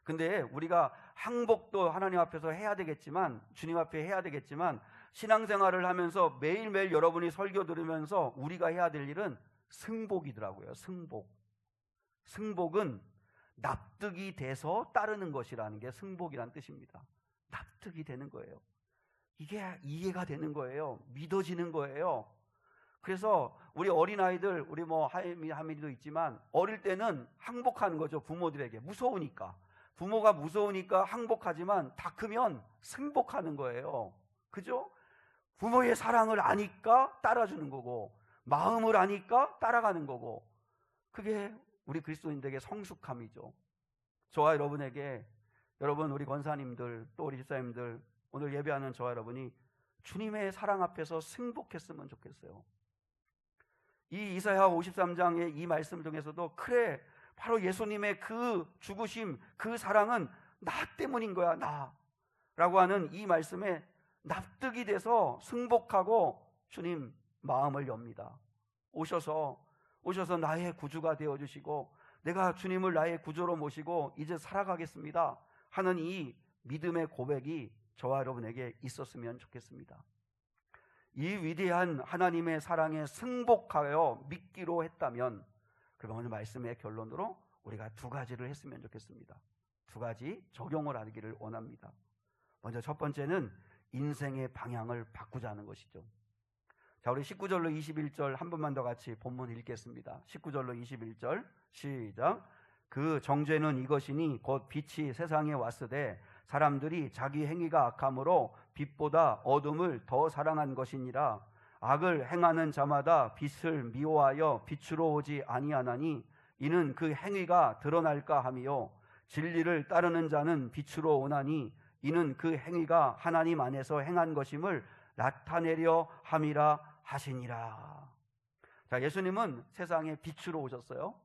근데 우리가 항복도 하나님 앞에서 해야 되겠지만, 주님 앞에 해야 되겠지만, 신앙생활을 하면서 매일매일 여러분이 설교 들으면서 우리가 해야 될 일은 승복이더라고요. 승복은 납득이 돼서 따르는 것이라는 게 승복이란 뜻입니다. 납득이 되는 거예요. 이게 이해가 되는 거예요. 믿어지는 거예요. 그래서 우리 어린아이들, 우리 하민이도 있지만 어릴 때는 항복하는 거죠. 부모들에게 무서우니까. 부모가 무서우니까 항복하지만 다 크면 승복하는 거예요. 그죠? 부모의 사랑을 아니까 따라주는 거고 마음을 아니까 따라가는 거고, 그게 우리 그리스도인들에게 성숙함이죠. 저와 여러분에게, 여러분 우리 권사님들 또 우리 집사님들, 오늘 예배하는 저와 여러분이 주님의 사랑 앞에서 승복했으면 좋겠어요. 이 이사야 53장의 이 말씀 중에서도 그래, 바로 예수님의 그 죽으심, 그 사랑은 나 때문인 거야, 나라고 하는 이 말씀에 납득이 돼서 승복하고 주님 마음을 엽니다. 오셔서 나의 구주가 되어주시고 내가 주님을 나의 구주로 모시고 이제 살아가겠습니다 하는 이 믿음의 고백이 저와 여러분에게 있었으면 좋겠습니다. 이 위대한 하나님의 사랑에 승복하여 믿기로 했다면, 그럼 오늘 말씀의 결론으로 우리가 두 가지를 했으면 좋겠습니다. 두 가지 적용을 하기를 원합니다. 먼저 첫 번째는 인생의 방향을 바꾸자는 것이죠. 자, 우리 19절로 21절 한 번만 더 같이 본문 읽겠습니다. 19절로 21절 시작. 그 정죄는 이것이니 곧 빛이 세상에 왔으되 사람들이 자기 행위가 악함으로 빛보다 어둠을 더 사랑한 것이니라. 악을 행하는 자마다 빛을 미워하여 빛으로 오지 아니하나니 이는 그 행위가 드러날까 함이요 진리를 따르는 자는 빛으로 오나니 이는 그 행위가 하나님 안에서 행한 것임을 나타내려 함이라 하시니라. 자, 예수님은 세상에 빛으로 오셨어요.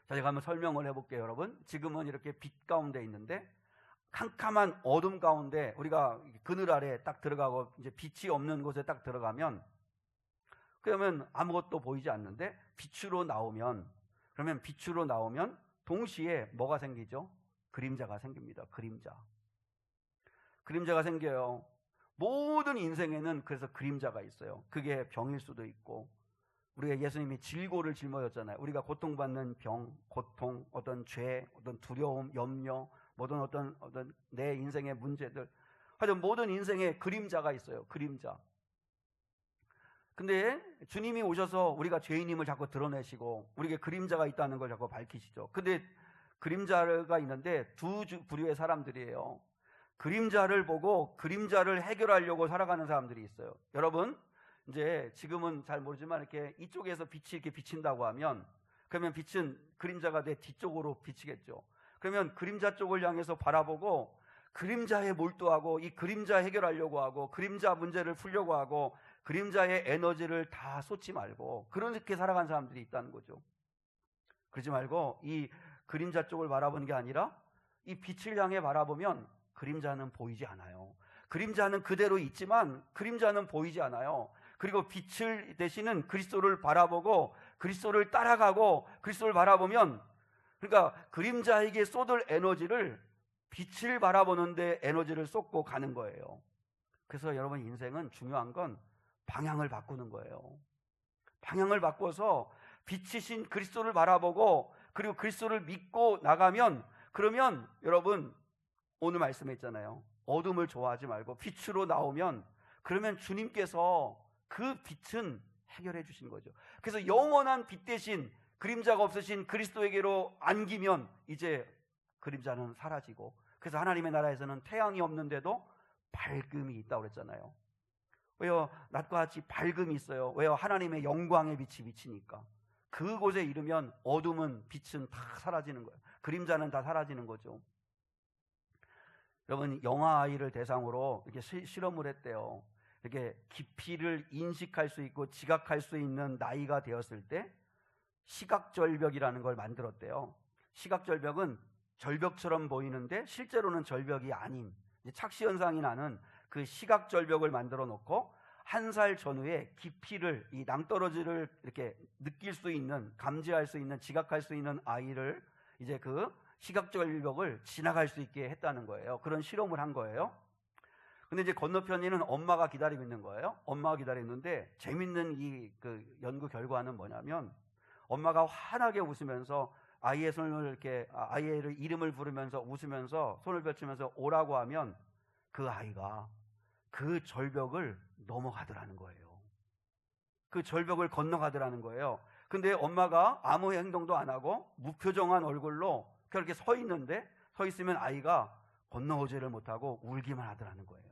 자, 제가 한번 설명을 해볼게요. 여러분, 지금은 이렇게 빛 가운데 있는데 캄캄한 어둠 가운데 우리가 그늘 아래 딱 들어가고 이제 빛이 없는 곳에 딱 들어가면 그러면 아무것도 보이지 않는데 빛으로 나오면 동시에 뭐가 생기죠? 그림자가 생깁니다. 그림자가 생겨요. 모든 인생에는 그래서 그림자가 있어요. 그게 병일 수도 있고, 우리가 예수님이 질고를 짊어졌잖아요. 우리가 고통받는 병, 고통, 어떤 죄, 어떤 두려움, 염려, 모든 어떤 내 인생의 문제들, 하여튼 모든 인생에 그림자가 있어요. 그림자. 근데 주님이 오셔서 우리가 죄인임을 자꾸 드러내시고 우리에게 그림자가 있다는 걸 자꾸 밝히시죠. 근데 그림자가 있는데 두 부류의 사람들이에요. 그림자를 보고 그림자를 해결하려고 살아가는 사람들이 있어요. 여러분, 이제 지금은 잘 모르지만 이렇게 이쪽에서 빛이 이렇게 비친다고 하면 그러면 빛은 그림자가 내 뒤쪽으로 비치겠죠. 그러면 그림자 쪽을 향해서 바라보고 그림자에 몰두하고 이 그림자 해결하려고 하고 그림자 문제를 풀려고 하고 그림자의 에너지를 다 쏟지 말고 그렇게 살아가는 사람들이 있다는 거죠. 그러지 말고 이 그림자 쪽을 바라보는 게 아니라 이 빛을 향해 바라보면 그림자는 보이지 않아요. 그림자는 그대로 있지만 그림자는 보이지 않아요. 그리고 빛을 대신은 그리스도를 바라보고 그리스도를 따라가고 그리스도를 바라보면, 그러니까 그림자에게 쏟을 에너지를 빛을 바라보는 데 에너지를 쏟고 가는 거예요. 그래서 여러분, 인생은 중요한 건 방향을 바꾸는 거예요. 방향을 바꿔서 빛이신 그리스도를 바라보고 그리고 그리스도를 믿고 나가면, 그러면 여러분 오늘 말씀에 있잖아요. 어둠을 좋아하지 말고 빛으로 나오면, 그러면 주님께서 그 빛은 해결해 주신 거죠. 그래서 영원한 빛 대신 그림자가 없으신 그리스도에게로 안기면 이제 그림자는 사라지고, 그래서 하나님의 나라에서는 태양이 없는데도 밝음이 있다고 그랬잖아요. 왜요? 낮과 같이 밝음이 있어요. 왜요? 하나님의 영광의 빛이 비치니까. 그곳에 이르면 어둠은 빛은 다 사라지는 거예요. 그림자는 다 사라지는 거죠. 여러분, 영아 아이를 대상으로 이렇게 실험을 했대요. 이렇게 깊이를 인식할 수 있고 지각할 수 있는 나이가 되었을 때 시각절벽이라는 걸 만들었대요. 시각절벽은 절벽처럼 보이는데 실제로는 절벽이 아닌 착시현상이 나는 그 시각절벽을 만들어 놓고 1살 전후에 깊이를, 이 낭떠러지를 이렇게 느낄 수 있는, 감지할 수 있는, 지각할 수 있는 아이를 이제 그 시각절벽을 지나갈 수 있게 했다는 거예요. 그런 실험을 한 거예요. 근데 이제 건너편에는 엄마가 기다리고 있는 거예요. 엄마가 기다리고 있는데 재밌는 그 연구 결과는 뭐냐면, 엄마가 환하게 웃으면서 아이의 손을 이렇게, 아이의 이름을 부르면서 웃으면서 손을 펼치면서 오라고 하면 그 아이가 그 절벽을 넘어가더라는 거예요. 그 절벽을 건너가더라는 거예요. 근데 엄마가 아무 행동도 안 하고 무표정한 얼굴로 그렇게 서 있는데, 서 있으면 아이가 건너오지를 못하고 울기만 하더라는 거예요.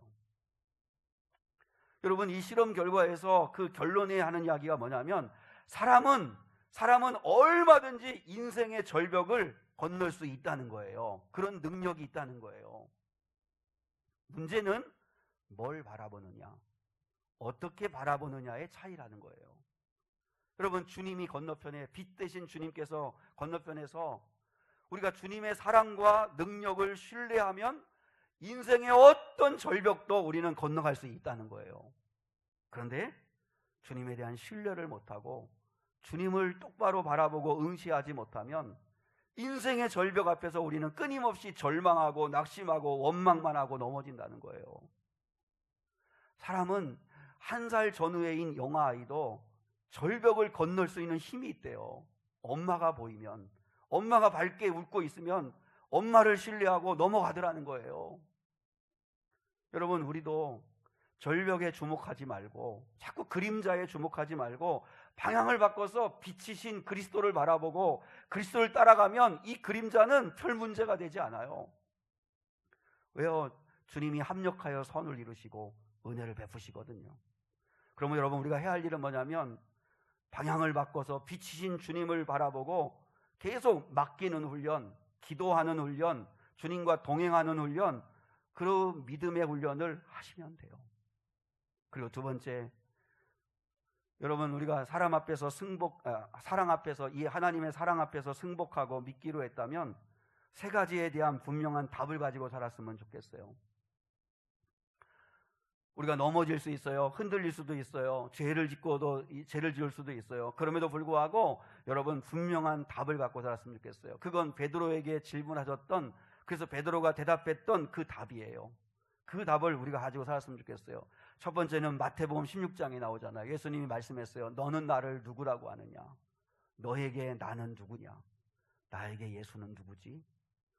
여러분, 이 실험 결과에서 그 결론에 하는 이야기가 뭐냐면, 사람은 얼마든지 인생의 절벽을 건널 수 있다는 거예요. 그런 능력이 있다는 거예요. 문제는 뭘 바라보느냐, 어떻게 바라보느냐의 차이라는 거예요. 여러분, 주님이 건너편에, 빛 대신 주님께서 건너편에서 우리가 주님의 사랑과 능력을 신뢰하면 인생의 어떤 절벽도 우리는 건너갈 수 있다는 거예요. 그런데 주님에 대한 신뢰를 못하고 주님을 똑바로 바라보고 응시하지 못하면 인생의 절벽 앞에서 우리는 끊임없이 절망하고 낙심하고 원망만 하고 넘어진다는 거예요. 사람은 1살 전후에인 영아 아이도 절벽을 건널 수 있는 힘이 있대요. 엄마가 보이면, 엄마가 밝게 웃고 있으면 엄마를 신뢰하고 넘어가더라는 거예요. 여러분, 우리도 절벽에 주목하지 말고 자꾸 그림자에 주목하지 말고 방향을 바꿔서 빛이신 그리스도를 바라보고 그리스도를 따라가면 이 그림자는 별 문제가 되지 않아요. 왜요? 주님이 합력하여 선을 이루시고 은혜를 베푸시거든요. 그러면 여러분, 우리가 해야 할 일은 뭐냐면 방향을 바꿔서 빛이신 주님을 바라보고 계속 맡기는 훈련, 기도하는 훈련, 주님과 동행하는 훈련, 그 믿음의 훈련을 하시면 돼요. 그리고 두 번째, 여러분, 우리가 사랑 앞에서 이 하나님의 사랑 앞에서 승복하고 믿기로 했다면 세 가지에 대한 분명한 답을 가지고 살았으면 좋겠어요. 우리가 넘어질 수 있어요. 흔들릴 수도 있어요. 죄를 지을 수도 있어요. 그럼에도 불구하고 여러분, 분명한 답을 갖고 살았으면 좋겠어요. 그건 베드로에게 질문하셨던, 그래서 베드로가 대답했던 그 답이에요. 그 답을 우리가 가지고 살았으면 좋겠어요. 첫 번째는 마태복음 16장에 나오잖아요. 예수님이 말씀했어요. 너는 나를 누구라고 하느냐? 너에게 나는 누구냐? 나에게 예수는 누구지?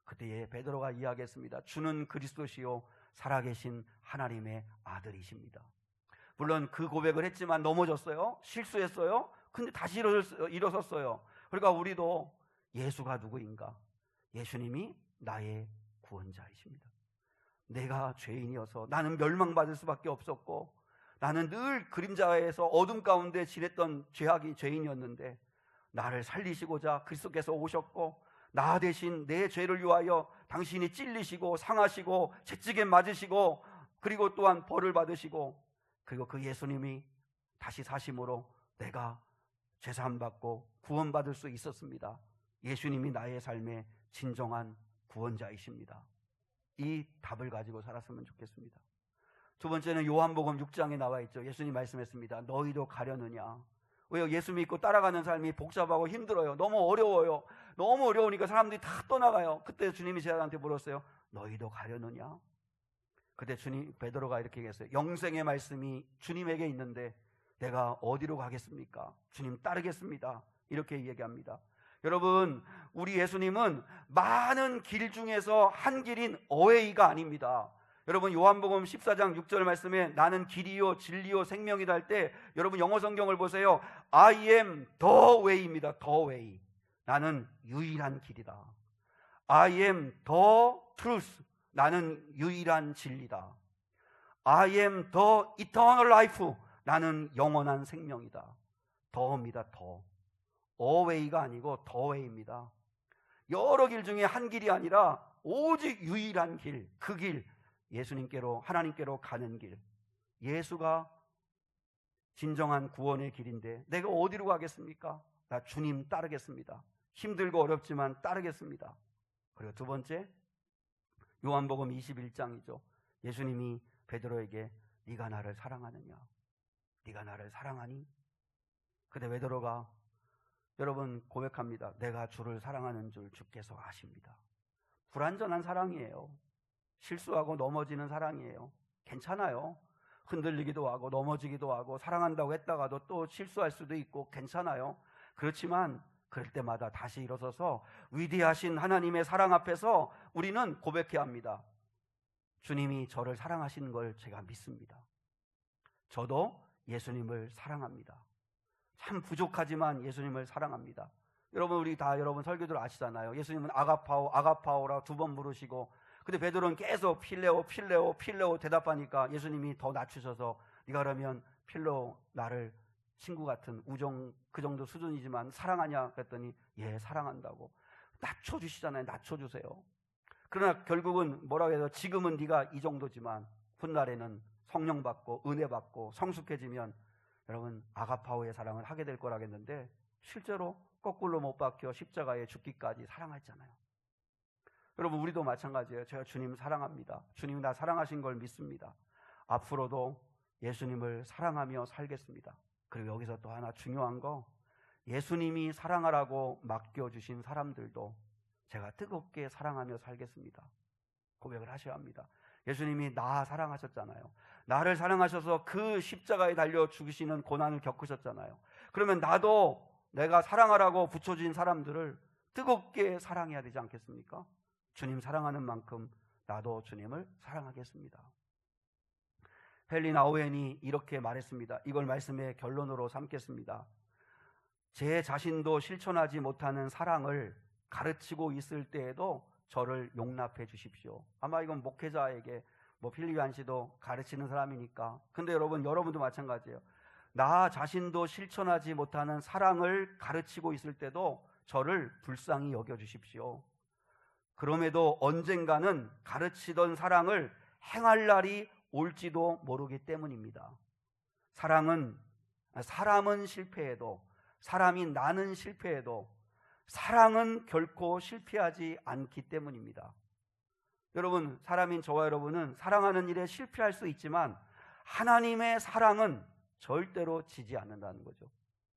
그때 베드로가 이야기했습니다. 주는 그리스도시요 살아계신 하나님의 아들이십니다. 물론 그 고백을 했지만 넘어졌어요. 실수했어요. 근데 다시 일어섰어요. 그러니까 우리도 예수가 누구인가? 예수님이 나의 구원자이십니다. 내가 죄인이어서 나는 멸망받을 수밖에 없었고, 나는 늘 그림자에서 어둠 가운데 지냈던 죄인이었는데 나를 살리시고자 그리스도께서 오셨고, 나 대신 내 죄를 위하여 당신이 찔리시고 상하시고 채찍에 맞으시고 그리고 또한 벌을 받으시고, 그리고 그 예수님이 다시 사심으로 내가 죄사함 받고 구원받을 수 있었습니다. 예수님이 나의 삶의 진정한 구원자이십니다. 이 답을 가지고 살았으면 좋겠습니다. 두 번째는 요한복음 6장에 나와 있죠. 예수님 말씀했습니다. 너희도 가려느냐? 왜요? 예수 믿고 따라가는 삶이 복잡하고 힘들어요. 너무 어려워요. 너무 어려우니까 사람들이 다 떠나가요. 그때 주님이 제자한테 물었어요. 너희도 가려느냐? 그때 베드로가 이렇게 얘기했어요. 영생의 말씀이 주님에게 있는데 내가 어디로 가겠습니까? 주님 따르겠습니다. 이렇게 얘기합니다. 여러분, 우리 예수님은 많은 길 중에서 한 길인 어웨이가 아닙니다. 여러분, 요한복음 14장 6절 말씀에 나는 길이요 진리요 생명이다 할 때 여러분 영어 성경을 보세요. I am the way입니다. the way. 나는 유일한 길이다. I am the truth. 나는 유일한 진리다. I am the eternal life. 나는 영원한 생명이다. 더입니다. 더. 어웨이가 아니고 더웨이입니다. 여러 길 중에 한 길이 아니라 오직 유일한 길, 그 길, 예수님께로, 하나님께로 가는 길. 예수가 진정한 구원의 길인데 내가 어디로 가겠습니까? 나 주님 따르겠습니다. 힘들고 어렵지만 따르겠습니다. 그리고 두 번째, 요한복음 21장이죠. 예수님이 베드로에게 네가 나를 사랑하느냐? 네가 나를 사랑하니? 근데 베드로가 여러분 고백합니다. 내가 주를 사랑하는 줄 주께서 아십니다. 불완전한 사랑이에요. 실수하고 넘어지는 사랑이에요. 괜찮아요. 흔들리기도 하고 넘어지기도 하고 사랑한다고 했다가도 또 실수할 수도 있고 괜찮아요. 그렇지만 그럴 때마다 다시 일어서서 위대하신 하나님의 사랑 앞에서 우리는 고백해야 합니다. 주님이 저를 사랑하시는 걸 제가 믿습니다. 저도 예수님을 사랑합니다. 참 부족하지만 예수님을 사랑합니다. 여러분, 우리 다 여러분 설교들 아시잖아요. 예수님은 아가파오라 두 번 부르시고, 근데 베드로는 계속 필레오 대답하니까 예수님이 더 낮추셔서 네가 그러면 필레오 나를 친구 같은 우정 그 정도 수준이지만 사랑하냐 그랬더니 예 사랑한다고 낮춰주시잖아요. 낮춰주세요. 그러나 결국은 뭐라고 해서 지금은 네가 이 정도지만 훗날에는 성령 받고 은혜 받고 성숙해지면 여러분 아가파오의 사랑을 하게 될 거라겠는데 실제로 거꾸로 못 박혀 십자가에 죽기까지 사랑했잖아요. 여러분 우리도 마찬가지예요. 제가 주님 사랑합니다. 주님이 나 사랑하신 걸 믿습니다. 앞으로도 예수님을 사랑하며 살겠습니다. 그리고 여기서 또 하나 중요한 거, 예수님이 사랑하라고 맡겨주신 사람들도 제가 뜨겁게 사랑하며 살겠습니다. 고백을 하셔야 합니다. 예수님이 나 사랑하셨잖아요. 나를 사랑하셔서 그 십자가에 달려 죽으시는 고난을 겪으셨잖아요. 그러면 나도 내가 사랑하라고 붙여진 사람들을 뜨겁게 사랑해야 되지 않겠습니까? 주님 사랑하는 만큼 나도 주님을 사랑하겠습니다. 헨리 나우엔이 이렇게 말했습니다. 이걸 말씀의 결론으로 삼겠습니다. 제 자신도 실천하지 못하는 사랑을 가르치고 있을 때에도 저를 용납해 주십시오. 아마 이건 목회자에게 필립 얀시도 가르치는 사람이니까. 근데 여러분도 마찬가지예요. 나 자신도 실천하지 못하는 사랑을 가르치고 있을 때도 저를 불쌍히 여겨주십시오. 그럼에도 언젠가는 가르치던 사랑을 행할 날이 올지도 모르기 때문입니다. 사람은 실패해도, 사람이 나는 실패해도 사랑은 결코 실패하지 않기 때문입니다. 여러분, 사람인 저와 여러분은 사랑하는 일에 실패할 수 있지만 하나님의 사랑은 절대로 지지 않는다는 거죠.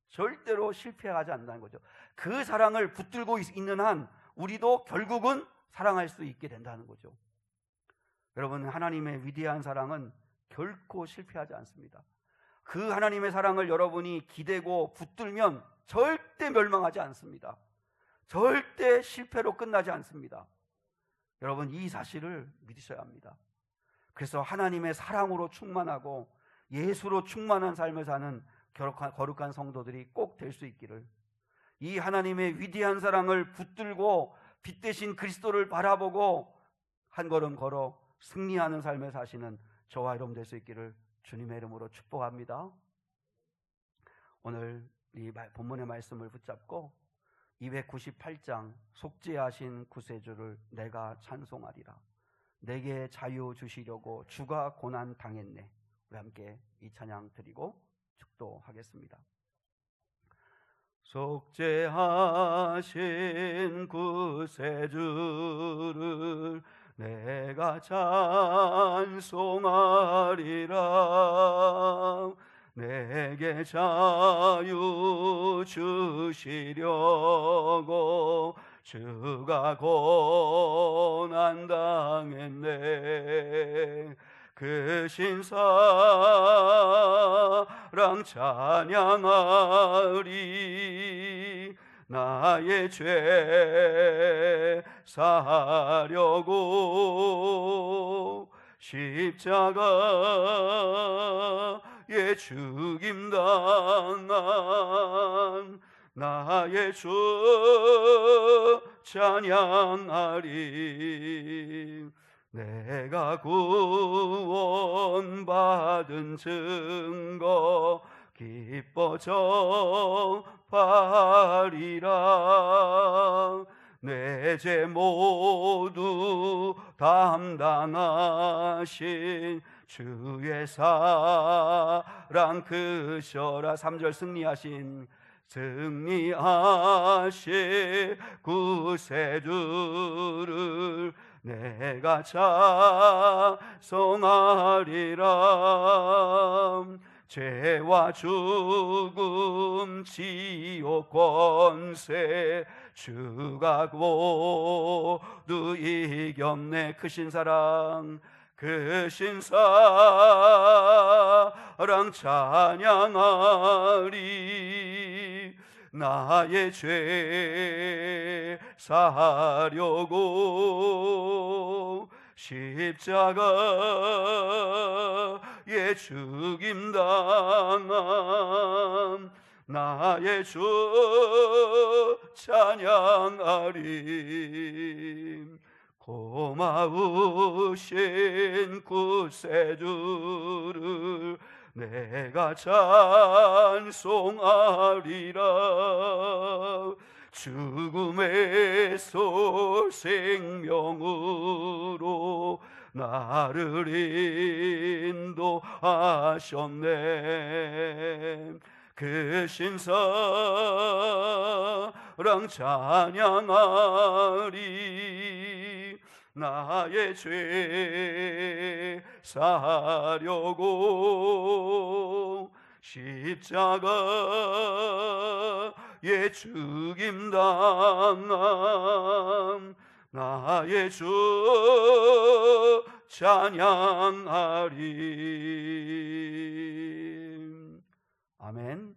절대로 실패하지 않는다는 거죠. 그 사랑을 붙들고 있는 한 우리도 결국은 사랑할 수 있게 된다는 거죠. 여러분, 하나님의 위대한 사랑은 결코 실패하지 않습니다. 그 하나님의 사랑을 여러분이 기대고 붙들면 절대 멸망하지 않습니다. 절대 실패로 끝나지 않습니다. 여러분, 이 사실을 믿으셔야 합니다. 그래서 하나님의 사랑으로 충만하고 예수로 충만한 삶을 사는 거룩한 성도들이 꼭 될 수 있기를, 이 하나님의 위대한 사랑을 붙들고 빛 대신 그리스도를 바라보고 한 걸음 걸어 승리하는 삶을 사시는 저와 여러분 될 수 있기를 주님의 이름으로 축복합니다. 오늘 이 본문의 말씀을 붙잡고 298장 속죄하신 구세주를 내가 찬송하리라. 내게 자유 주시려고 주가 고난 당했네. 우리 함께 이 찬양 드리고 축도하겠습니다. 속죄하신 구세주를 내가 찬송하리라. 내게 자유 주시려고 주가 고난 당했네. 그 신사랑 찬양하리. 나의 죄 사하려고 십자가에 죽임당한 나의 주 찬양하리. 내가 구원받은 증거 기뻐 전파하리라. 내 죄 모두 담당하신 주의 사랑 크셔라. 3절 승리하신 구세주를 내가 찬송하리라. 죄와 죽음 지옥 권세 주가 모두 이겼네. 크신 사랑 찬양하리. 나의 죄 사하려고 십자가에 죽임당한 나의 주 찬양하리. 고마우신 구세주를 내가 찬송하리라. 죽음에서 생명으로 나를 인도하셨네. 그 신사랑 찬양하리. 나의 죄 사하려고 십자가에 죽임당한 나의 주 찬양하리. 아멘.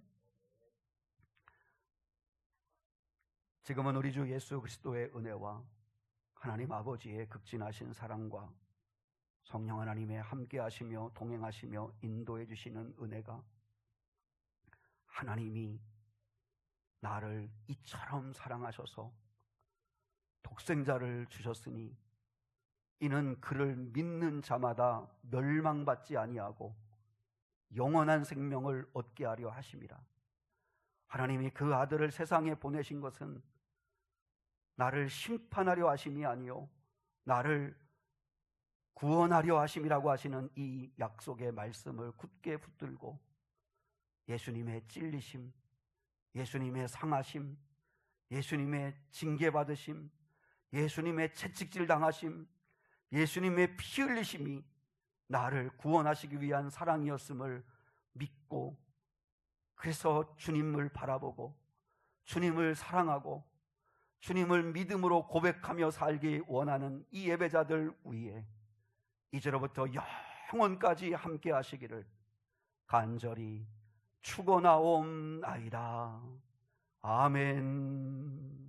지금은 우리 주 예수 그리스도의 은혜와 하나님 아버지의 극진하신 사랑과 성령 하나님의 함께하시며 동행하시며 인도해 주시는 은혜가, 하나님이 나를 이처럼 사랑하셔서 독생자를 주셨으니 이는 그를 믿는 자마다 멸망받지 아니하고 영원한 생명을 얻게 하려 하심이라. 하나님이 그 아들을 세상에 보내신 것은 나를 심판하려 하심이 아니요 나를 구원하려 하심이라고 하시는 이 약속의 말씀을 굳게 붙들고 예수님의 찔리심, 예수님의 상하심, 예수님의 징계받으심, 예수님의 채찍질 당하심, 예수님의 피 흘리심이 나를 구원하시기 위한 사랑이었음을 믿고, 그래서 주님을 바라보고 주님을 사랑하고 주님을 믿음으로 고백하며 살기 원하는 이 예배자들 위에 이제로부터 영원까지 함께 하시기를 간절히 축원하옵나이다. 아멘.